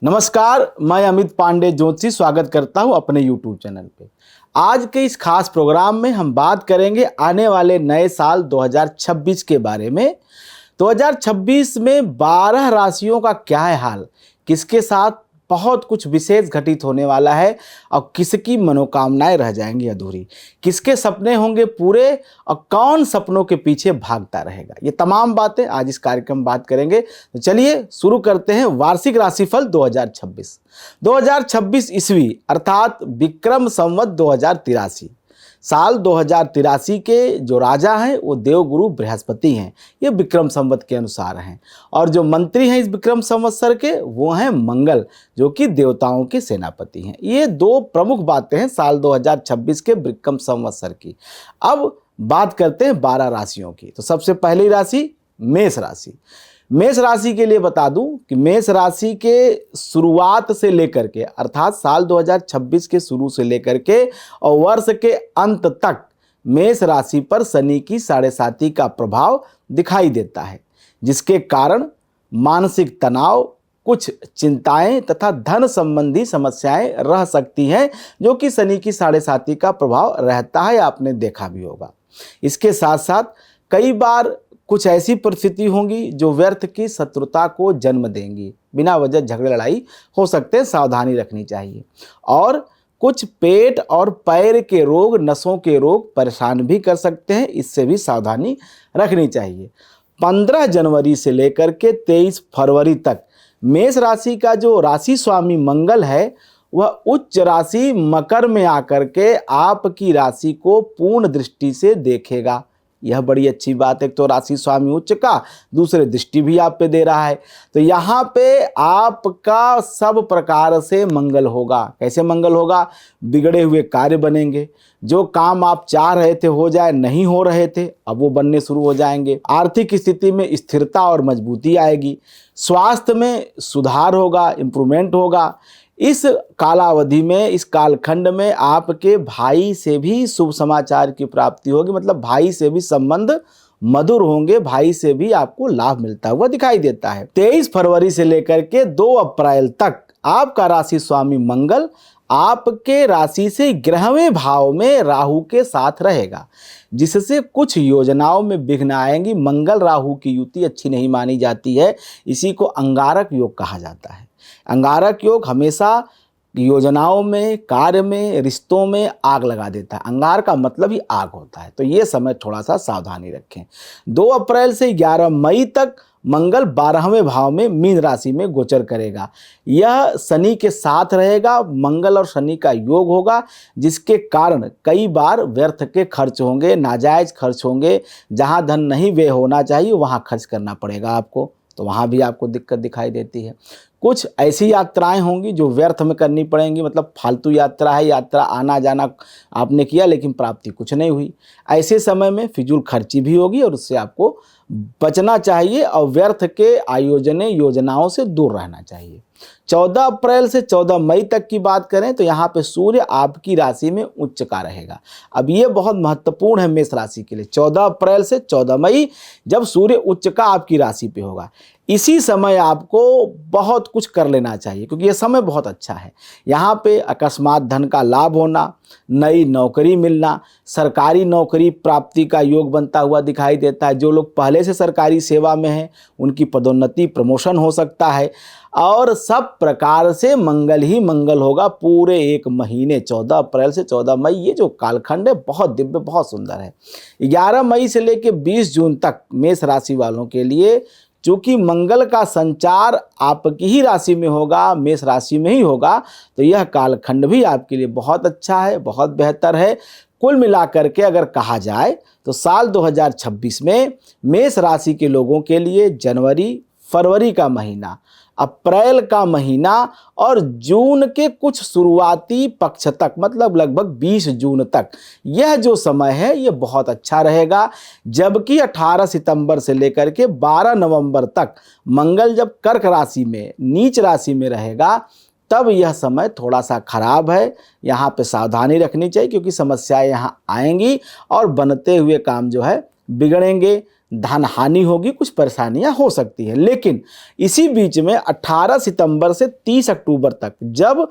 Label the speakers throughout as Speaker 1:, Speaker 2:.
Speaker 1: नमस्कार, मैं अमित पांडे ज्योतिषी स्वागत करता हूं अपने YouTube चैनल पे। आज के इस खास प्रोग्राम में हम बात करेंगे आने वाले नए साल 2026 के बारे में। 2026 में 12 राशियों का क्या है हाल, किसके साथ बहुत कुछ विशेष घटित होने वाला है और किसकी मनोकामनाएं रह जाएंगी अधूरी, किसके सपने होंगे पूरे और कौन सपनों के पीछे भागता रहेगा, ये तमाम बातें आज इस कार्यक्रम में बात करेंगे। तो चलिए शुरू करते हैं वार्षिक राशिफल 2026। 2026 ईस्वी अर्थात विक्रम संवत 2083 साल 2083 के जो राजा हैं वो देवगुरु बृहस्पति हैं, ये विक्रम संवत के अनुसार हैं। और जो मंत्री हैं इस विक्रम संवत्सर के वो हैं मंगल, जो कि देवताओं के सेनापति हैं। ये दो प्रमुख बातें हैं साल 2026 के विक्रम संवत्सर की। अब बात करते हैं 12 राशियों की। तो सबसे पहली राशि मेष राशि। मेष राशि के लिए बता दूं कि मेष राशि के शुरुआत से लेकर के अर्थात साल 2026 के शुरू से लेकर के और वर्ष के अंत तक मेष राशि पर शनि की 7.5 का प्रभाव दिखाई देता है, जिसके कारण मानसिक तनाव, कुछ चिंताएं तथा धन संबंधी समस्याएं रह सकती हैं, जो कि शनि की 7.5 का प्रभाव रहता है, आपने देखा भी होगा। इसके साथ साथ कई बार कुछ ऐसी परिस्थिति होंगी जो व्यर्थ की शत्रुता को जन्म देंगी, बिना वजह झगड़े लड़ाई हो सकते हैं, सावधानी रखनी चाहिए। और कुछ पेट और पैर के रोग, नसों के रोग परेशान भी कर सकते हैं, इससे भी सावधानी रखनी चाहिए। 15 जनवरी से लेकर के 23 फरवरी तक मेष राशि का जो राशि स्वामी मंगल है वह उच्च राशि मकर में आकर के आपकी राशि को पूर्ण दृष्टि से देखेगा। यह बड़ी अच्छी बात है। तो राशि स्वामी उच्च का दूसरे दृष्टि भी आप पे दे रहा है, तो यहाँ पे आपका सब प्रकार से मंगल होगा। कैसे मंगल होगा? बिगड़े हुए कार्य बनेंगे, जो काम आप चाह रहे थे हो जाए, नहीं हो रहे थे, अब वो बनने शुरू हो जाएंगे। आर्थिक स्थिति में स्थिरता और मजबूती आएगी। स्वास्थ्य में सुधार होगा, इम्प्रूवमेंट होगा। इस कालावधि में, इस कालखंड में आपके भाई से भी शुभ समाचार की प्राप्ति होगी, मतलब भाई से भी संबंध मधुर होंगे, भाई से भी आपको लाभ मिलता हुआ दिखाई देता है। 23 फरवरी से लेकर के 2 अप्रैल तक आपका राशि स्वामी मंगल आपके राशि से 11वें भाव में राहु के साथ रहेगा, जिससे कुछ योजनाओं में विघ्न आएंगी। मंगल राहु की युति अच्छी नहीं मानी जाती है, इसी को अंगारक योग कहा जाता है। अंगारक योग हमेशा योजनाओं में, कार्य में, रिश्तों में आग लगा देता है। अंगार का मतलब ही आग होता है, तो ये समय थोड़ा सा सावधानी रखें। 2 अप्रैल से 11 मई तक मंगल 12वें भाव में मीन राशि में गोचर करेगा। यह शनि के साथ रहेगा, मंगल और शनि का योग होगा, जिसके कारण कई बार व्यर्थ के खर्च होंगे, नाजायज खर्च होंगे। जहां धन नहीं व्यय होना चाहिए वहां खर्च करना पड़ेगा आपको, तो वहाँ भी आपको दिक्कत दिखाई देती है। कुछ ऐसी यात्राएं होंगी जो व्यर्थ में करनी पड़ेंगी, मतलब फालतू यात्रा है, यात्रा आना जाना आपने किया लेकिन प्राप्ति कुछ नहीं हुई। ऐसे समय में फिजूल खर्ची भी होगी और उससे आपको बचना चाहिए और व्यर्थ के आयोजने योजनाओं से दूर रहना चाहिए। 14 अप्रैल से 14 मई तक की बात करें तो यहाँ पे सूर्य आपकी राशि में उच्च का रहेगा। अब ये बहुत महत्वपूर्ण है मेष राशि के लिए। 14 अप्रैल से 14 मई जब सूर्य उच्च का आपकी राशि पे होगा, इसी समय आपको बहुत कुछ कर लेना चाहिए, क्योंकि ये समय बहुत अच्छा है। यहाँ पे अकस्मात धन का लाभ होना, नई नौकरी मिलना, सरकारी नौकरी प्राप्ति का योग बनता हुआ दिखाई देता है। जो लोग पहले से सरकारी सेवा में हैं उनकी पदोन्नति, प्रमोशन हो सकता है। और सब प्रकार से मंगल ही मंगल होगा पूरे एक महीने, 14 अप्रैल से 14 मई। ये जो कालखंड है बहुत दिव्य, बहुत सुंदर है। 11 मई से लेकर 20 जून तक मेष राशि वालों के लिए, चूंकि मंगल का संचार आपकी ही राशि में होगा, मेष राशि में ही होगा, तो यह कालखंड भी आपके लिए बहुत अच्छा है, बहुत बेहतर है। कुल मिलाकर के अगर कहा जाए तो साल 2026 में मेष राशि के लोगों के लिए जनवरी, फरवरी का महीना, अप्रैल का महीना और जून के कुछ शुरुआती पक्ष तक, मतलब लगभग 20 जून तक, यह जो समय है ये बहुत अच्छा रहेगा। जबकि 18 सितंबर से लेकर के 12 नवंबर तक मंगल जब कर्क राशि में, नीच राशि में रहेगा, तब यह समय थोड़ा सा खराब है। यहाँ पे सावधानी रखनी चाहिए, क्योंकि समस्याएं यहाँ आएंगी और बनते हुए काम जो है बिगड़ेंगे, धन हानि होगी, कुछ परेशानियां हो सकती है। लेकिन इसी बीच में 18 सितंबर से 30 अक्टूबर तक जब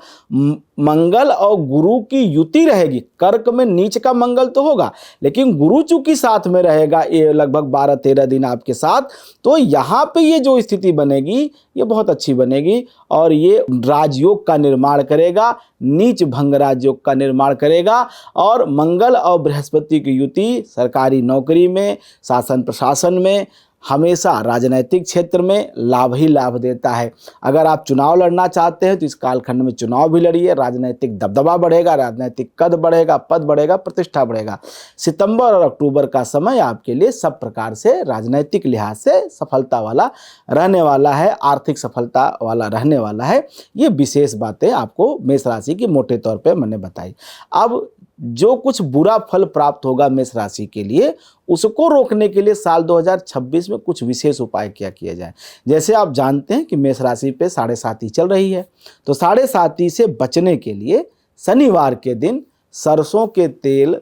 Speaker 1: मंगल और गुरु की युति रहेगी, कर्क में नीच का मंगल तो होगा लेकिन गुरु चूंकि साथ में रहेगा, ये लगभग 12-13 दिन आपके साथ, तो यहाँ पे ये जो स्थिति बनेगी ये बहुत अच्छी बनेगी और ये राजयोग का निर्माण करेगा, नीच भंग राजयोग का निर्माण करेगा। और मंगल और बृहस्पति की युति सरकारी नौकरी में, शासन प्रशासन में, हमेशा राजनीतिक क्षेत्र में लाभ ही लाभ देता है। अगर आप चुनाव लड़ना चाहते हैं तो इस कालखंड में चुनाव भी लड़िए, राजनीतिक दबदबा बढ़ेगा, राजनीतिक कद बढ़ेगा, पद बढ़ेगा, प्रतिष्ठा बढ़ेगा। सितंबर और अक्टूबर का समय आपके लिए सब प्रकार से राजनीतिक लिहाज से सफलता वाला रहने वाला है, आर्थिक सफलता वाला रहने वाला है। ये विशेष बातें आपको मेष राशि की मोटे तौर पर मैंने बताई। अब जो कुछ बुरा फल प्राप्त होगा मेष राशि के लिए, उसको रोकने के लिए साल 2026 में कुछ विशेष उपाय क्या किया जाए। जैसे आप जानते हैं कि मेष राशि पे 7.5 चल रही है, तो 7.5 से बचने के लिए शनिवार के दिन सरसों के तेल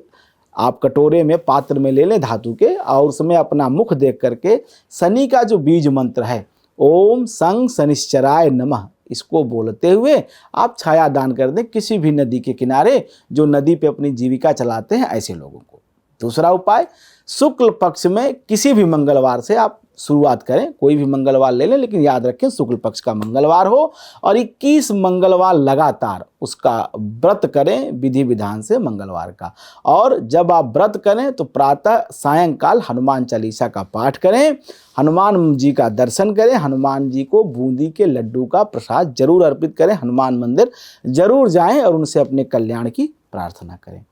Speaker 1: आप कटोरे में, पात्र में ले लें धातु के, और उसमें अपना मुख देख करके शनि का जो बीज मंत्र है ओम सं शनिश्चराय नमः, इसको बोलते हुए आप छाया दान कर दें किसी भी नदी के किनारे जो नदी पे अपनी जीविका चलाते हैं ऐसे लोगों को। दूसरा उपाय, शुक्ल पक्ष में किसी भी मंगलवार से आप शुरुआत करें, कोई भी मंगलवार ले लें लेकिन याद रखें शुक्ल पक्ष का मंगलवार हो, और 21 मंगलवार लगातार उसका व्रत करें विधि विधान से मंगलवार का। और जब आप व्रत करें तो प्रातः सायंकाल हनुमान चालीसा का पाठ करें, हनुमान जी का दर्शन करें, हनुमान जी को बूंदी के लड्डू का प्रसाद जरूर अर्पित करें, हनुमान मंदिर जरूर जाएं और उनसे अपने कल्याण की प्रार्थना करें।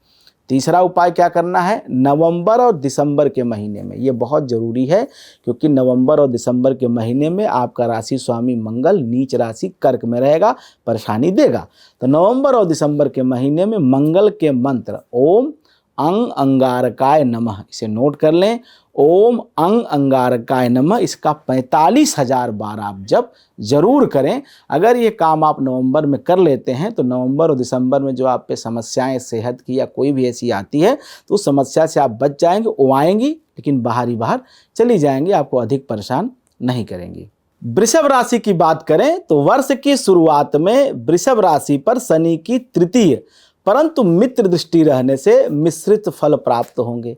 Speaker 1: तीसरा उपाय क्या करना है, नवंबर और दिसंबर के महीने में, ये बहुत ज़रूरी है क्योंकि नवंबर और दिसंबर के महीने में आपका राशि स्वामी मंगल नीच राशि कर्क में रहेगा, परेशानी देगा। तो नवंबर और दिसंबर के महीने में मंगल के मंत्र ओम अंग अंगारकाय नमः, इसे नोट कर लें, ओम अंग अंगारकाय नमः, इसका 45,000 बार आप जप जरूर करें। अगर ये काम आप नवंबर में कर लेते हैं तो नवंबर और दिसंबर में जो आप पे समस्याएं सेहत की या कोई भी ऐसी आती है तो उस समस्या से आप बच जाएंगे, वो आएंगी लेकिन बाहर चली जाएंगी, आपको अधिक परेशान नहीं करेंगी। वृषभ राशि की बात करें तो वर्ष की शुरुआत में वृषभ राशि पर शनि की तृतीय परंतु मित्र दृष्टि रहने से मिश्रित फल प्राप्त होंगे।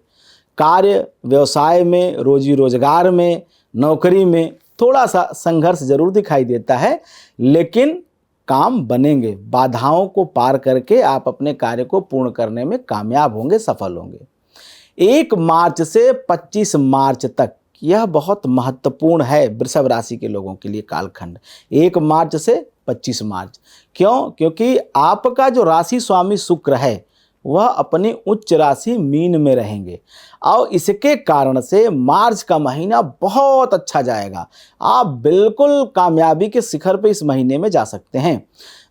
Speaker 1: कार्य व्यवसाय में, रोजी रोजगार में, नौकरी में थोड़ा सा संघर्ष जरूर दिखाई देता है लेकिन काम बनेंगे। बाधाओं को पार करके आप अपने कार्य को पूर्ण करने में कामयाब होंगे, सफल होंगे। 1 मार्च से 25 मार्च तक यह बहुत महत्वपूर्ण है वृषभ राशि के लोगों के लिए कालखंड। 1 मार्च से 25 मार्च क्यों? क्योंकि आपका जो राशि स्वामी शुक्र है वह अपनी उच्च राशि मीन में रहेंगे और इसके कारण से मार्च का महीना बहुत अच्छा जाएगा। आप बिल्कुल कामयाबी के शिखर पे इस महीने में जा सकते हैं।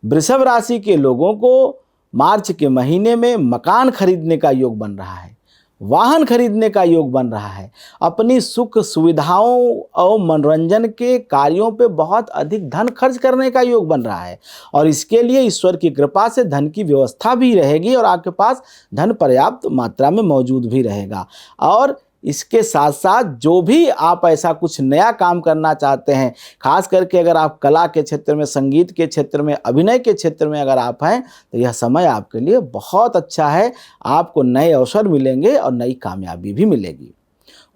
Speaker 1: वृषभ राशि के लोगों को मार्च के महीने में मकान खरीदने का योग बन रहा है, वाहन खरीदने का योग बन रहा है, अपनी सुख सुविधाओं और मनोरंजन के कार्यों पे बहुत अधिक धन खर्च करने का योग बन रहा है और इसके लिए ईश्वर की कृपा से धन की व्यवस्था भी रहेगी और आपके पास धन पर्याप्त मात्रा में मौजूद भी रहेगा। और इसके साथ साथ जो भी आप ऐसा कुछ नया काम करना चाहते हैं, खास करके अगर आप कला के क्षेत्र में, संगीत के क्षेत्र में, अभिनय के क्षेत्र में अगर आप हैं तो यह समय आपके लिए बहुत अच्छा है। आपको नए अवसर मिलेंगे और नई कामयाबी भी मिलेगी।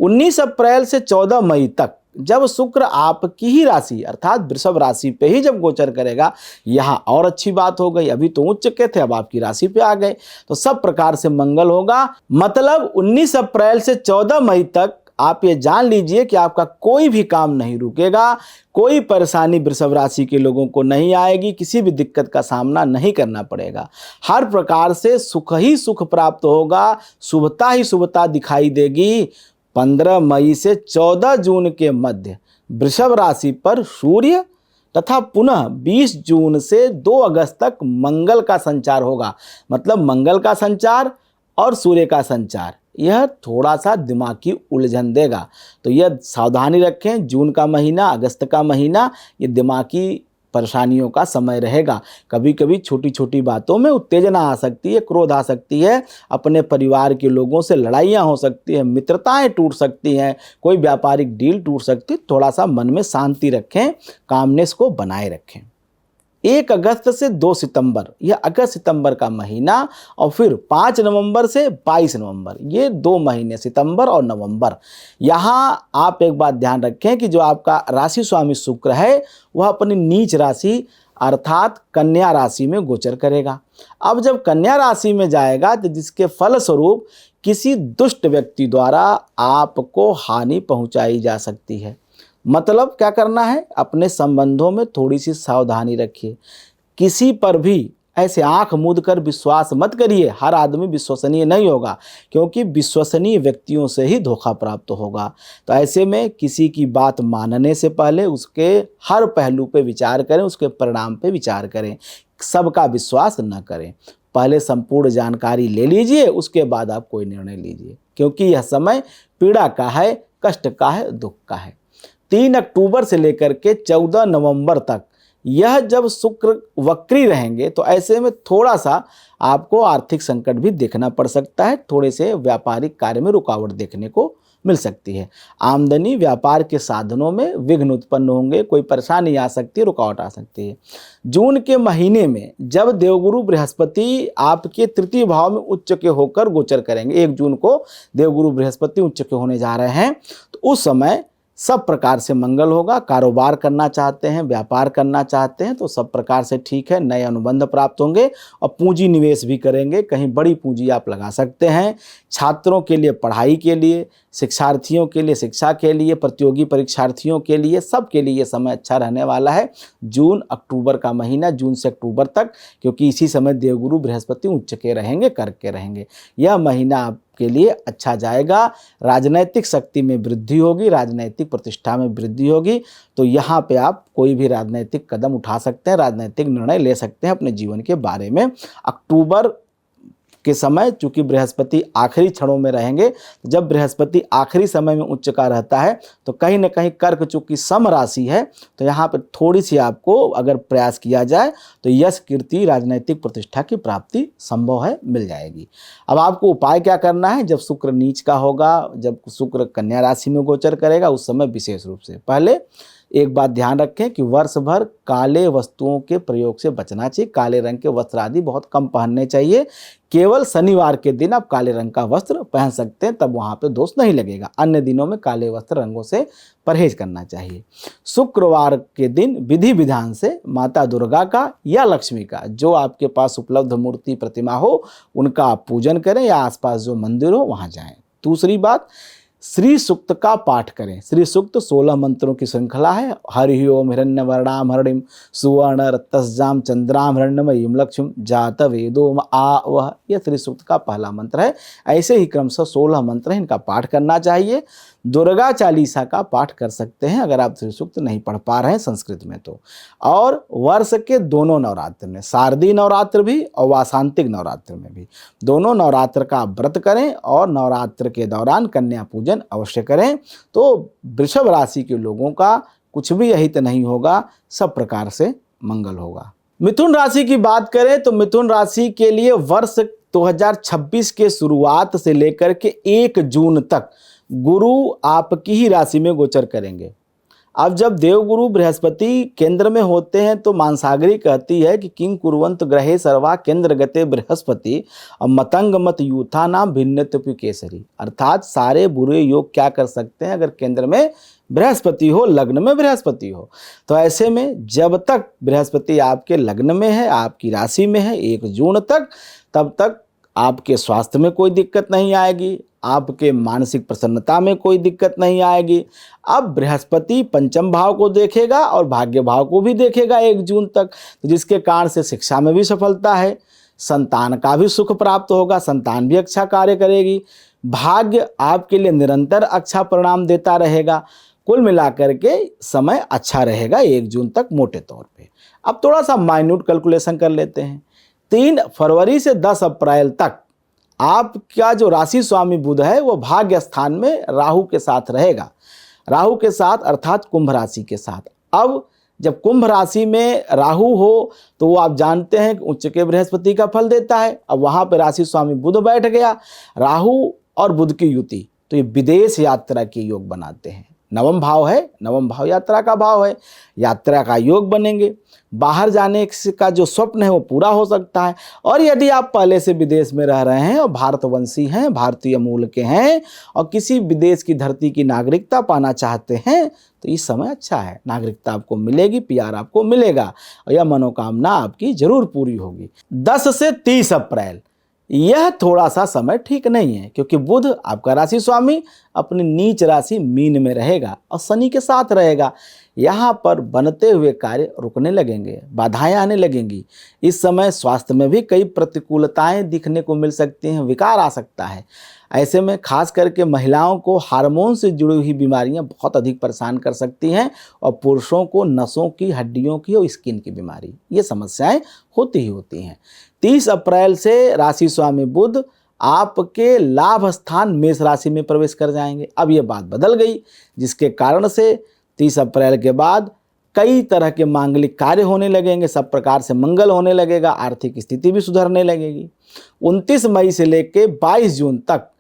Speaker 1: 19 अप्रैल से 14 मई तक जब शुक्र आपकी ही राशि अर्थात वृषभ राशि पे ही जब गोचर करेगा, यहाँ और अच्छी बात हो गई। अभी तो उच्च के थे, अब आपकी राशि पे आ गए तो सब प्रकार से मंगल होगा। मतलब 19 अप्रैल से 14 मई तक आप ये जान लीजिए कि आपका कोई भी काम नहीं रुकेगा, कोई परेशानी वृषभ राशि के लोगों को नहीं आएगी, किसी भी दिक्कत का सामना नहीं करना पड़ेगा। हर प्रकार से सुख ही सुख प्राप्त होगा, शुभता ही शुभता दिखाई देगी। 15 मई से 14 जून के मध्य वृषभ राशि पर सूर्य तथा पुनः 20 जून से 2 अगस्त तक मंगल का संचार होगा। मतलब मंगल का संचार और सूर्य का संचार यह थोड़ा सा दिमाग की उलझन देगा, तो यह सावधानी रखें। जून का महीना, अगस्त का महीना ये दिमागी परेशानियों का समय रहेगा। कभी कभी छोटी छोटी बातों में उत्तेजना आ सकती है, क्रोध आ सकती है, अपने परिवार के लोगों से लड़ाइयाँ हो सकती हैं, मित्रताएं टूट सकती हैं, कोई व्यापारिक डील टूट सकती है। थोड़ा सा मन में शांति रखें, कामनेस को बनाए रखें। 1 अगस्त से 2 सितंबर, यह अगस्त सितंबर का महीना, और फिर 5 नवंबर से 22 नवंबर, ये 2 महीने, सितंबर और नवंबर। यहाँ आप एक बात ध्यान रखें कि जो आपका राशि स्वामी शुक्र है वह अपनी नीच राशि अर्थात कन्या राशि में गोचर करेगा। अब जब कन्या राशि में जाएगा तो जिसके फलस्वरूप किसी दुष्ट व्यक्ति द्वारा आपको हानि पहुंचाई जा सकती है। मतलब क्या करना है, अपने संबंधों में थोड़ी सी सावधानी रखिए। किसी पर भी ऐसे आंख मूंद कर विश्वास मत करिए। हर आदमी विश्वसनीय नहीं होगा, क्योंकि विश्वसनीय व्यक्तियों से ही धोखा प्राप्त होगा। तो ऐसे में किसी की बात मानने से पहले उसके हर पहलू पे विचार करें, उसके परिणाम पे विचार करें। सबका विश्वास न करें। पहले संपूर्ण जानकारी ले लीजिए, उसके बाद आप कोई निर्णय लीजिए, क्योंकि यह समय पीड़ा का है, कष्ट का है, दुख का है। 3 अक्टूबर से लेकर के 14 नवंबर तक यह जब शुक्र वक्री रहेंगे तो ऐसे में थोड़ा सा आपको आर्थिक संकट भी देखना पड़ सकता है। थोड़े से व्यापारिक कार्य में रुकावट देखने को मिल सकती है। आमदनी व्यापार के साधनों में विघ्न उत्पन्न होंगे, कोई परेशानी आ सकती है, रुकावट आ सकती है। जून के महीने में जब देवगुरु बृहस्पति आपके तृतीय भाव में उच्च के होकर गोचर करेंगे, 1 जून को देवगुरु बृहस्पति उच्च के होने जा रहे हैं, तो उस समय सब प्रकार से मंगल होगा। कारोबार करना चाहते हैं, व्यापार करना चाहते हैं तो सब प्रकार से ठीक है। नए अनुबंध प्राप्त होंगे और पूंजी निवेश भी करेंगे। कहीं बड़ी पूंजी आप लगा सकते हैं। छात्रों के लिए पढ़ाई के लिए, शिक्षार्थियों के लिए शिक्षा के लिए, प्रतियोगी परीक्षार्थियों के लिए, सबके लिए ये समय अच्छा रहने वाला है। जून अक्टूबर का महीना, जून से अक्टूबर तक, क्योंकि इसी समय देवगुरु बृहस्पति उच्च के रहेंगे, करके रहेंगे। यह महीना आपके लिए अच्छा जाएगा। राजनैतिक शक्ति में वृद्धि होगी, राजनैतिक प्रतिष्ठा में वृद्धि होगी। तो यहाँ पे आप कोई भी राजनैतिक कदम उठा सकते हैं, राजनैतिक निर्णय ले सकते हैं अपने जीवन के बारे में। अक्टूबर के समय चूंकि बृहस्पति आखिरी क्षणों में रहेंगे, जब बृहस्पति आखिरी समय में उच्च का रहता है तो कहीं ना कहीं कर्क चूंकि सम राशि है, तो यहाँ पर थोड़ी सी आपको अगर प्रयास किया जाए तो यश, कीर्ति, राजनैतिक प्रतिष्ठा की प्राप्ति संभव है, मिल जाएगी। अब आपको उपाय क्या करना है, जब शुक्र नीच का होगा, जब शुक्र कन्या राशि में गोचर करेगा, उस समय विशेष रूप से पहले एक बात ध्यान रखें कि वर्ष भर काले वस्तुओं के प्रयोग से बचना चाहिए। काले रंग के वस्त्र आदि बहुत कम पहनने चाहिए। केवल शनिवार के दिन आप काले रंग का वस्त्र पहन सकते हैं, तब वहाँ पे दोष नहीं लगेगा। अन्य दिनों में काले वस्त्र रंगों से परहेज करना चाहिए। शुक्रवार के दिन विधि विधान से माता दुर्गा का या लक्ष्मी का, जो आपके पास उपलब्ध मूर्ति प्रतिमा हो, उनका आप पूजन करें या आसपास जो मंदिर हो वहाँ जाएं। दूसरी बात, श्री सूक्त का पाठ करें। श्री सूक्त 16 मंत्रों की श्रृंखला है। हरि ओम हिरण्य वर्णाम हरणिम सुवर्ण रत्तस्जाम चंद्राम हिरण्यमयीम लक्ष्मी जात वेदोम आ वह, यह श्री सूक्त का पहला मंत्र है। ऐसे ही क्रमशः 16 मंत्र हैं, इनका पाठ करना चाहिए। दुर्गा चालीसा का पाठ कर सकते हैं अगर आप श्री सूक्त नहीं पढ़ पा रहे हैं संस्कृत में तो। और वर्ष के दोनों नवरात्र में, शारदीय नवरात्र भी और वासांतिक नवरात्र में भी, दोनों नवरात्र का व्रत करें और नवरात्र के दौरान कन्या पूजन अवश्य करें। तो वृषभ राशि के लोगों का कुछ भी अहित नहीं होगा, सब प्रकार से मंगल होगा। मिथुन राशि की बात करें तो मिथुन राशि के लिए वर्ष 2026 के शुरुआत से लेकर के 1 जून तक गुरु आपकी ही राशि में गोचर करेंगे। अब जब देवगुरु बृहस्पति केंद्र में होते हैं तो मानसागरी कहती है कि किंग कुर्वंत ग्रहे सर्वा केंद्र गते बृहस्पति और मतंग मत यूथा नाम भिन्नत्व केसरी, अर्थात सारे बुरे योग क्या कर सकते हैं अगर केंद्र में बृहस्पति हो, लग्न में बृहस्पति हो। तो ऐसे में जब तक बृहस्पति आपके लग्न में है, आपकी राशि में है 1 जून तक, तब तक आपके स्वास्थ्य में कोई दिक्कत नहीं आएगी, आपके मानसिक प्रसन्नता में कोई दिक्कत नहीं आएगी। अब बृहस्पति पंचम भाव को देखेगा और भाग्य भाव को भी देखेगा 1 जून तक, जिसके कारण से शिक्षा में भी सफलता है, संतान का भी सुख प्राप्त होगा, संतान भी अच्छा कार्य करेगी, भाग्य आपके लिए निरंतर अच्छा परिणाम देता रहेगा। कुल मिलाकर के समय अच्छा रहेगा 1 जून तक मोटे तौर पे। अब थोड़ा सा माइन्यूट कैलकुलेशन कर लेते हैं। 3 फरवरी से 10 अप्रैल तक आपका जो राशि स्वामी बुध है वो भाग्य स्थान में राहु के साथ रहेगा, राहु के साथ अर्थात कुंभ राशि के साथ। अब जब कुंभ राशि में राहु हो तो वो आप जानते हैं कि उच्च के बृहस्पति का फल देता है। अब वहाँ पे राशि स्वामी बुध बैठ गया, राहु और बुध की युति, तो ये विदेश यात्रा के योग बनाते हैं। नवम भाव है, नवम भाव यात्रा का भाव है, यात्रा का योग बनेंगे। बाहर जाने का जो स्वप्न है वो पूरा हो सकता है। और यदि आप पहले से विदेश में रह रहे हैं और भारतवंशी हैं, भारतीय मूल के हैं और किसी विदेश की धरती की नागरिकता पाना चाहते हैं तो इस समय अच्छा है, नागरिकता आपको मिलेगी, पीआर आपको मिलेगा और यह मनोकामना आपकी जरूर पूरी होगी। 10 से 30 अप्रैल यह थोड़ा सा समय ठीक नहीं है, क्योंकि बुध आपका राशि स्वामी अपनी नीच राशि मीन में रहेगा और शनि के साथ रहेगा। यहाँ पर बनते हुए कार्य रुकने लगेंगे, बाधाएं आने लगेंगी। इस समय स्वास्थ्य में भी कई प्रतिकूलताएं दिखने को मिल सकती हैं, विकार आ सकता है। ऐसे में खास करके महिलाओं को हार्मोन से जुड़ी हुई बीमारियां बहुत अधिक परेशान कर सकती हैं और पुरुषों को नसों की, हड्डियों की और स्किन की बीमारी, ये समस्याएं होती ही होती हैं। 30 अप्रैल से राशि स्वामी बुध आपके लाभ स्थान मेष राशि में प्रवेश कर जाएंगे। अब ये बात बदल गई, जिसके कारण से 30 अप्रैल के बाद कई तरह के मांगलिक कार्य होने लगेंगे, सब प्रकार से मंगल होने लगेगा, आर्थिक स्थिति भी सुधरने लगेगी। 29 मई से लेकर 22 जून तक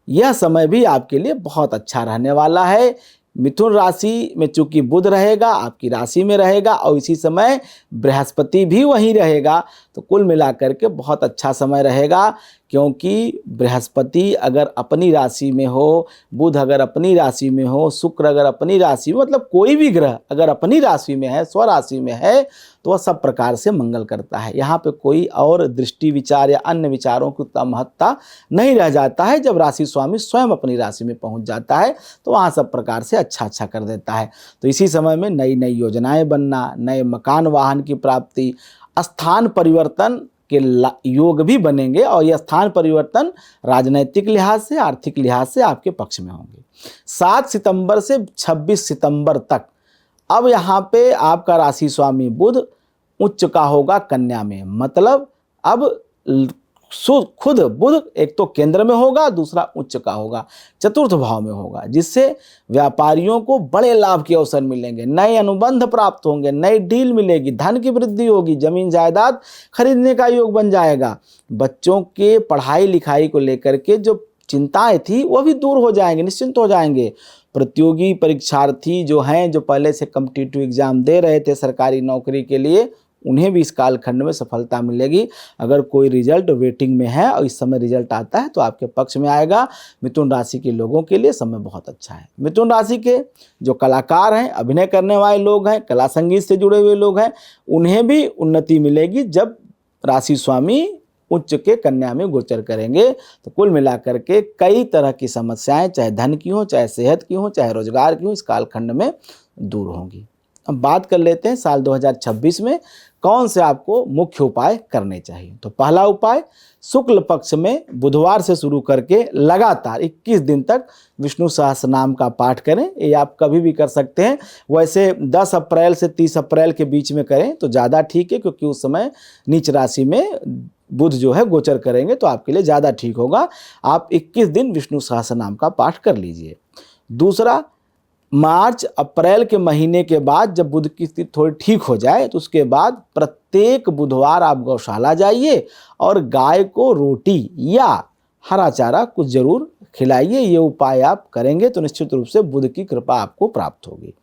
Speaker 1: यह समय भी आपके लिए बहुत अच्छा रहने वाला है। मिथुन राशि में चूंकि बुध रहेगा, आपकी राशि में रहेगा और इसी समय बृहस्पति भी वहीं रहेगा, तो कुल मिलाकर के बहुत अच्छा समय रहेगा। क्योंकि बृहस्पति अगर अपनी राशि में हो, बुध अगर अपनी राशि में हो, शुक्र अगर अपनी राशि में, मतलब कोई भी ग्रह अगर अपनी राशि में है, स्वराशि में है, तो वह सब प्रकार से मंगल करता है। यहाँ पे कोई और दृष्टि विचार या अन्य विचारों की उतना महत्ता नहीं रह जाता है। जब राशि स्वामी स्वयं अपनी राशि में पहुँच जाता है तो वहाँ सब प्रकार से अच्छा कर देता है। तो इसी समय में नई नई योजनाएं बनना, नए मकान वाहन की प्राप्ति, स्थान परिवर्तन के योग भी बनेंगे और यह स्थान परिवर्तन राजनैतिक लिहाज से, आर्थिक लिहाज से आपके पक्ष में होंगे। 7 सितंबर से 26 सितंबर तक अब यहाँ पे आपका राशि स्वामी बुध उच्च का होगा कन्या में, मतलब अब खुद बुध एक तो केंद्र में होगा, दूसरा उच्च का होगा, चतुर्थ भाव में होगा, जिससे व्यापारियों को बड़े लाभ के अवसर मिलेंगे, नए अनुबंध प्राप्त होंगे, नई डील मिलेगी, धन की वृद्धि होगी, जमीन जायदाद खरीदने का योग बन जाएगा। बच्चों के पढ़ाई लिखाई को लेकर के जो चिंताएं थी वो भी दूर हो जाएंगे, निश्चिंत हो जाएंगे। प्रतियोगी परीक्षार्थी जो हैं, जो पहले से कॉम्पिटिटिव एग्जाम दे रहे थे सरकारी नौकरी के लिए, उन्हें भी इस कालखंड में सफलता मिलेगी। अगर कोई रिजल्ट वेटिंग में है और इस समय रिजल्ट आता है तो आपके पक्ष में आएगा। मिथुन राशि के लोगों के लिए समय बहुत अच्छा है। मिथुन राशि के जो कलाकार हैं, अभिनय करने वाले लोग हैं, कला संगीत से जुड़े हुए लोग हैं, उन्हें भी उन्नति मिलेगी जब राशि स्वामी उच्च के कन्या में गोचर करेंगे। तो कुल मिलाकर के कई तरह की समस्याएं, चाहे धन की हो, चाहे सेहत की हो, चाहे रोजगार की हो, इस कालखंड में दूर होंगी। अब बात कर लेते हैं साल 2026 में कौन से आपको मुख्य उपाय करने चाहिए। तो पहला उपाय, शुक्ल पक्ष में बुधवार से शुरू करके लगातार 21 दिन तक विष्णु सहस्रनाम का पाठ करें। ये आप कभी भी कर सकते हैं। वैसे 10 अप्रैल से 30 अप्रैल के बीच में करें तो ज़्यादा ठीक है, क्योंकि उस समय नीच राशि में बुध जो है गोचर करेंगे, तो आपके लिए ज़्यादा ठीक होगा। आप 21 दिन विष्णु सहस्रनाम का पाठ कर लीजिए। दूसरा, मार्च अप्रैल के महीने के बाद जब बुध की स्थिति थोड़ी ठीक हो जाए तो उसके बाद प्रत्येक बुधवार आप गौशाला जाइए और गाय को रोटी या हरा चारा कुछ जरूर खिलाइए। ये उपाय आप करेंगे तो निश्चित रूप से बुध की कृपा आपको प्राप्त होगी।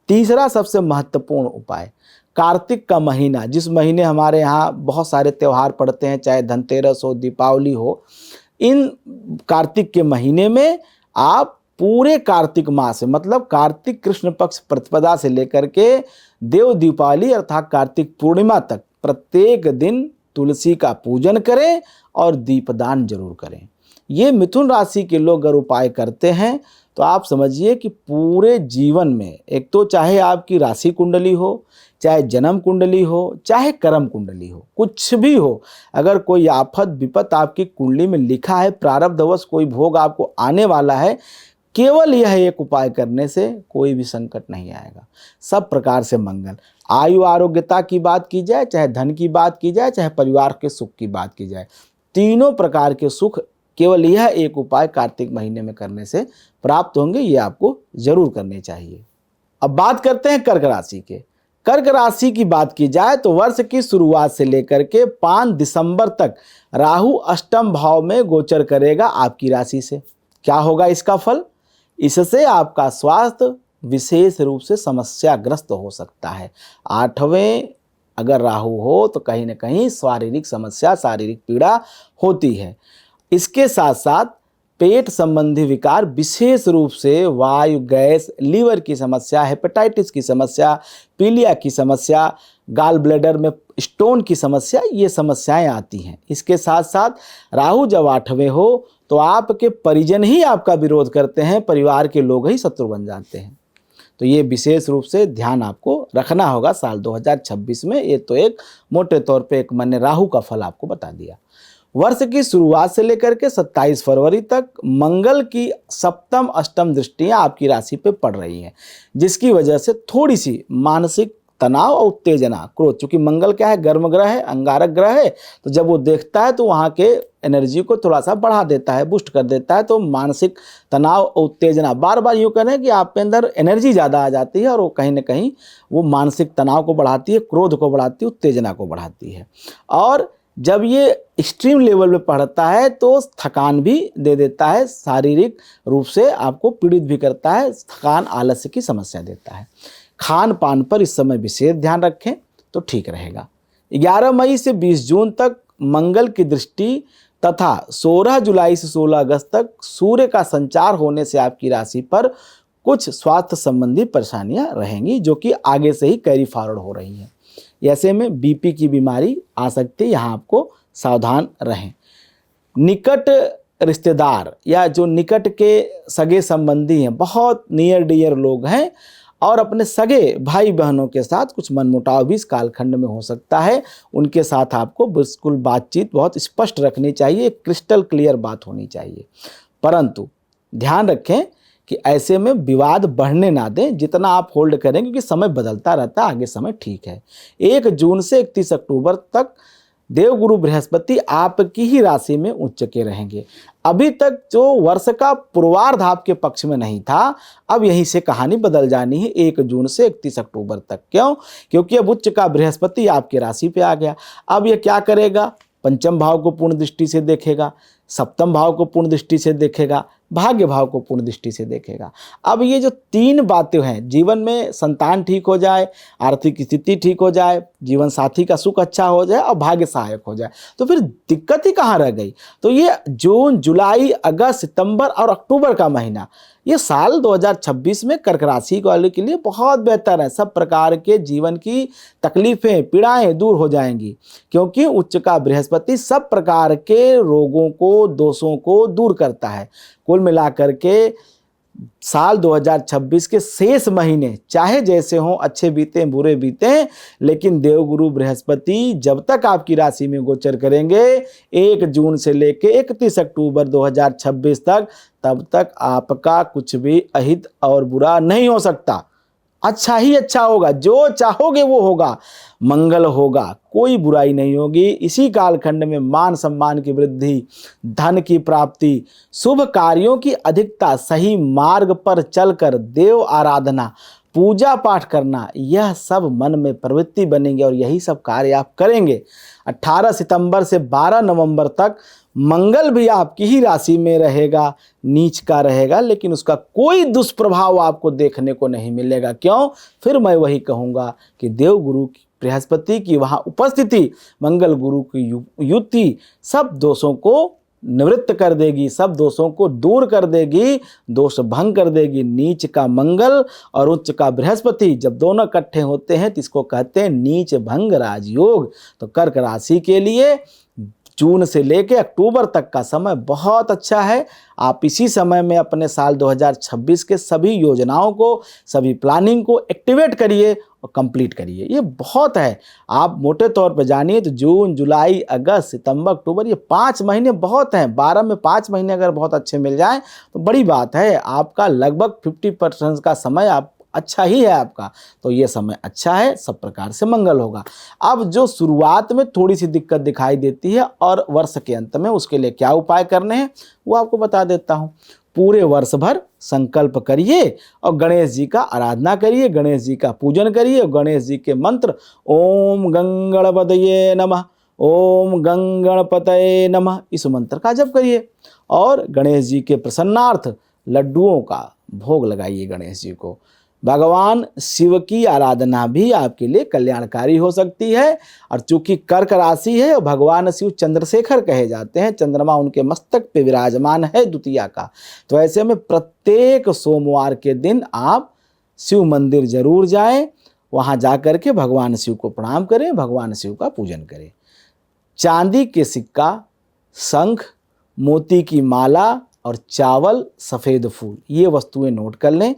Speaker 1: तीसरा सबसे महत्वपूर्ण उपाय, कार्तिक का महीना, जिस महीने हमारे यहाँ बहुत सारे त्यौहार पड़ते हैं, चाहे धनतेरस हो, दीपावली हो, इन कार्तिक के महीने में आप पूरे कार्तिक मास में, मतलब कार्तिक कृष्ण पक्ष प्रतिपदा से लेकर के देव दीपावली अर्थात कार्तिक पूर्णिमा तक प्रत्येक दिन तुलसी का पूजन करें और दीपदान जरूर करें। ये मिथुन राशि के लोग अगर उपाय करते हैं तो आप समझिए कि पूरे जीवन में, एक तो चाहे आपकी राशि कुंडली हो, चाहे जन्म कुंडली हो, चाहे कर्म कुंडली हो, कुछ भी हो, अगर कोई आफत विपत आपकी कुंडली में लिखा है, प्रारब्धवश कोई भोग आपको आने वाला है, केवल यह एक उपाय करने से कोई भी संकट नहीं आएगा। सब प्रकार से मंगल, आयु आरोग्यता की बात की जाए, चाहे धन की बात की जाए, चाहे परिवार के सुख की बात की जाए, तीनों प्रकार के सुख केवल यह एक उपाय कार्तिक महीने में करने से प्राप्त होंगे। ये आपको जरूर करने चाहिए। अब बात करते हैं कर्क राशि के। कर्क राशि की बात की जाए तो वर्ष की शुरुआत से लेकर के 5 दिसंबर तक राहु अष्टम भाव में गोचर करेगा आपकी राशि से। क्या होगा इसका फल? इससे आपका स्वास्थ्य विशेष रूप से समस्याग्रस्त हो सकता है। 8वें अगर राहु हो तो कहीं ना कहीं शारीरिक समस्या, शारीरिक पीड़ा होती है। इसके साथ साथ पेट संबंधी विकार, विशेष रूप से वायु, गैस, लीवर की समस्या, हेपेटाइटिस की समस्या, पीलिया की समस्या, गाल ब्लैडर में स्टोन की समस्या, ये समस्याएं आती हैं। इसके साथ साथ राहु जब 8वें हो तो आपके परिजन ही आपका विरोध करते हैं, परिवार के लोग ही शत्रु बन जाते हैं। तो ये विशेष रूप से ध्यान आपको रखना होगा साल 2026 में। ये तो एक मोटे तौर पे एक मैंने राहु का फल आपको बता दिया। वर्ष की शुरुआत से लेकर के 27 फरवरी तक मंगल की सप्तम अष्टम दृष्टियां आपकी राशि पे पड़ रही हैं, जिसकी वजह से थोड़ी सी मानसिक तनाव और उत्तेजना, क्रोध, चूंकि मंगल क्या है, गर्म ग्रह है, अंगारक ग्रह है, तो जब वो देखता है तो वहाँ के एनर्जी को थोड़ा सा बढ़ा देता है, बूस्ट कर देता है। तो मानसिक तनाव और उत्तेजना, बार बार यूँ करें कि आप के अंदर एनर्जी ज़्यादा आ जाती है और वो कहीं ना कहीं वो मानसिक तनाव को बढ़ाती है, क्रोध को बढ़ाती है, उत्तेजना को बढ़ाती है। और जब ये एक्सट्रीम लेवल पे पढ़ता है तो थकान भी दे देता है, शारीरिक रूप से आपको पीड़ित भी करता है, थकान, आलस्य की समस्या देता है। खान पान पर इस समय विशेष ध्यान रखें तो ठीक रहेगा। 11 मई से 20 जून तक मंगल की दृष्टि तथा 16 जुलाई से 16 अगस्त तक सूर्य का संचार होने से आपकी राशि पर कुछ स्वास्थ्य संबंधी परेशानियां रहेंगी, जो कि आगे से ही कैरी फॉरवर्ड हो रही हैं। ऐसे में बीपी की बीमारी आ सकती है, यहाँ आपको सावधान रहें। निकट रिश्तेदार या जो निकट के सगे संबंधी हैं, बहुत नियर डियर लोग हैं, और अपने सगे भाई बहनों के साथ कुछ मनमुटाव भी इस कालखंड में हो सकता है। उनके साथ आपको बिल्कुल बातचीत बहुत स्पष्ट रखनी चाहिए, क्रिस्टल क्लियर बात होनी चाहिए। परंतु ध्यान रखें कि ऐसे में विवाद बढ़ने ना दें, जितना आप होल्ड करें, क्योंकि समय बदलता रहता है, आगे समय ठीक है। 1 जून से 31 अक्टूबर तक देवगुरु बृहस्पति आपकी ही राशि में उच्च के रहेंगे। अभी तक जो वर्ष का पूर्वार्ध आपके पक्ष में नहीं था, अब यहीं से कहानी बदल जानी है 1 जून से 31 अक्टूबर तक। क्यों? क्योंकि अब उच्च का बृहस्पति आपकी राशि पे आ गया। अब ये क्या करेगा? पंचम भाव को पूर्ण दृष्टि से देखेगा, सप्तम भाव को पूर्ण दृष्टि से देखेगा, भाग्य भाव को पूर्ण दृष्टि से देखेगा। अब ये जो 3 बातें हैं, जीवन में संतान ठीक हो जाए, आर्थिक स्थिति ठीक हो जाए, जीवन साथी का सुख अच्छा हो जाए और भाग्य सहायक हो जाए, तो फिर दिक्कत ही कहाँ रह गई? तो ये जून, जुलाई, अगस्त, सितंबर और अक्टूबर का महीना, ये साल 2026 में कर्क राशि वाले के लिए बहुत बेहतर है। सब प्रकार के जीवन की तकलीफें, पीड़ाएं दूर हो जाएंगी, क्योंकि उच्च का बृहस्पति सब प्रकार के रोगों को, दोषों को दूर करता है। कुल मिलाकर के साल 2026 के शेष महीने चाहे जैसे हों, अच्छे बीते बुरे बीते, लेकिन देवगुरु बृहस्पति जब तक आपकी राशि में गोचर करेंगे 1 जून से लेके 31 अक्टूबर 2026 तक, तब तक आपका कुछ भी अहित और बुरा नहीं हो सकता। अच्छा ही अच्छा होगा, जो चाहोगे वो होगा, मंगल होगा, कोई बुराई नहीं होगी। इसी कालखंड में मान सम्मान की वृद्धि, धन की प्राप्ति, शुभ कार्यों की अधिकता, सही मार्ग पर चलकर देव आराधना, पूजा पाठ करना, यह सब मन में प्रवृत्ति बनेंगे और यही सब कार्य आप करेंगे। 18 सितंबर से 12 नवंबर तक मंगल भी आपकी ही राशि में रहेगा, नीच का रहेगा, लेकिन उसका कोई दुष्प्रभाव आपको देखने को नहीं मिलेगा। क्यों? फिर मैं वही कहूँगा कि देवगुरु की, बृहस्पति की वहाँ उपस्थिति, मंगल गुरु की युति सब दोषों को निवृत्त कर देगी, सब दोषों को दूर कर देगी, दोष भंग कर देगी। नीच का मंगल और उच्च का बृहस्पति जब दोनों इकट्ठे होते हैं तो इसको कहते हैं नीच भंग राजयोग। तो कर्क राशि के लिए जून से लेके अक्टूबर तक का समय बहुत अच्छा है। आप इसी समय में अपने साल 2026 के सभी योजनाओं को, सभी प्लानिंग को एक्टिवेट करिए और कंप्लीट करिए। ये बहुत है। आप मोटे तौर पर जानिए तो जून, जुलाई, अगस्त, सितंबर, अक्टूबर, ये 5 महीने बहुत हैं। 12 में 5 महीने अगर बहुत अच्छे मिल जाएं तो बड़ी बात है। आपका लगभग 50% का समय आप अच्छा ही है आपका, तो ये समय अच्छा है, सब प्रकार से मंगल होगा। अब जो शुरुआत में थोड़ी सी दिक्कत दिखाई देती है और वर्ष के अंत में उसके लिए क्या उपाय करने हैं वो आपको बता देता हूँ। पूरे वर्ष भर संकल्प करिए और गणेश जी का आराधना करिए, गणेश जी का पूजन करिए और गणेश जी के मंत्र ओम गंगणपतये नमः, ओम गंगणपतये नमः, इस मंत्र का जप करिए और गणेश जी के प्रसन्नार्थ लड्डुओं का भोग लगाइए गणेश जी को। भगवान शिव की आराधना भी आपके लिए कल्याणकारी हो सकती है। और चूंकि कर्क राशि है और भगवान शिव चंद्रशेखर कहे जाते हैं, चंद्रमा उनके मस्तक पे विराजमान है द्वितीया का, तो ऐसे में प्रत्येक सोमवार के दिन आप शिव मंदिर जरूर जाएं, वहां जाकर के भगवान शिव को प्रणाम करें, भगवान शिव का पूजन करें। चांदी के सिक्का, शंख, मोती की माला और चावल, सफ़ेद फूल, ये वस्तुएं नोट कर लें।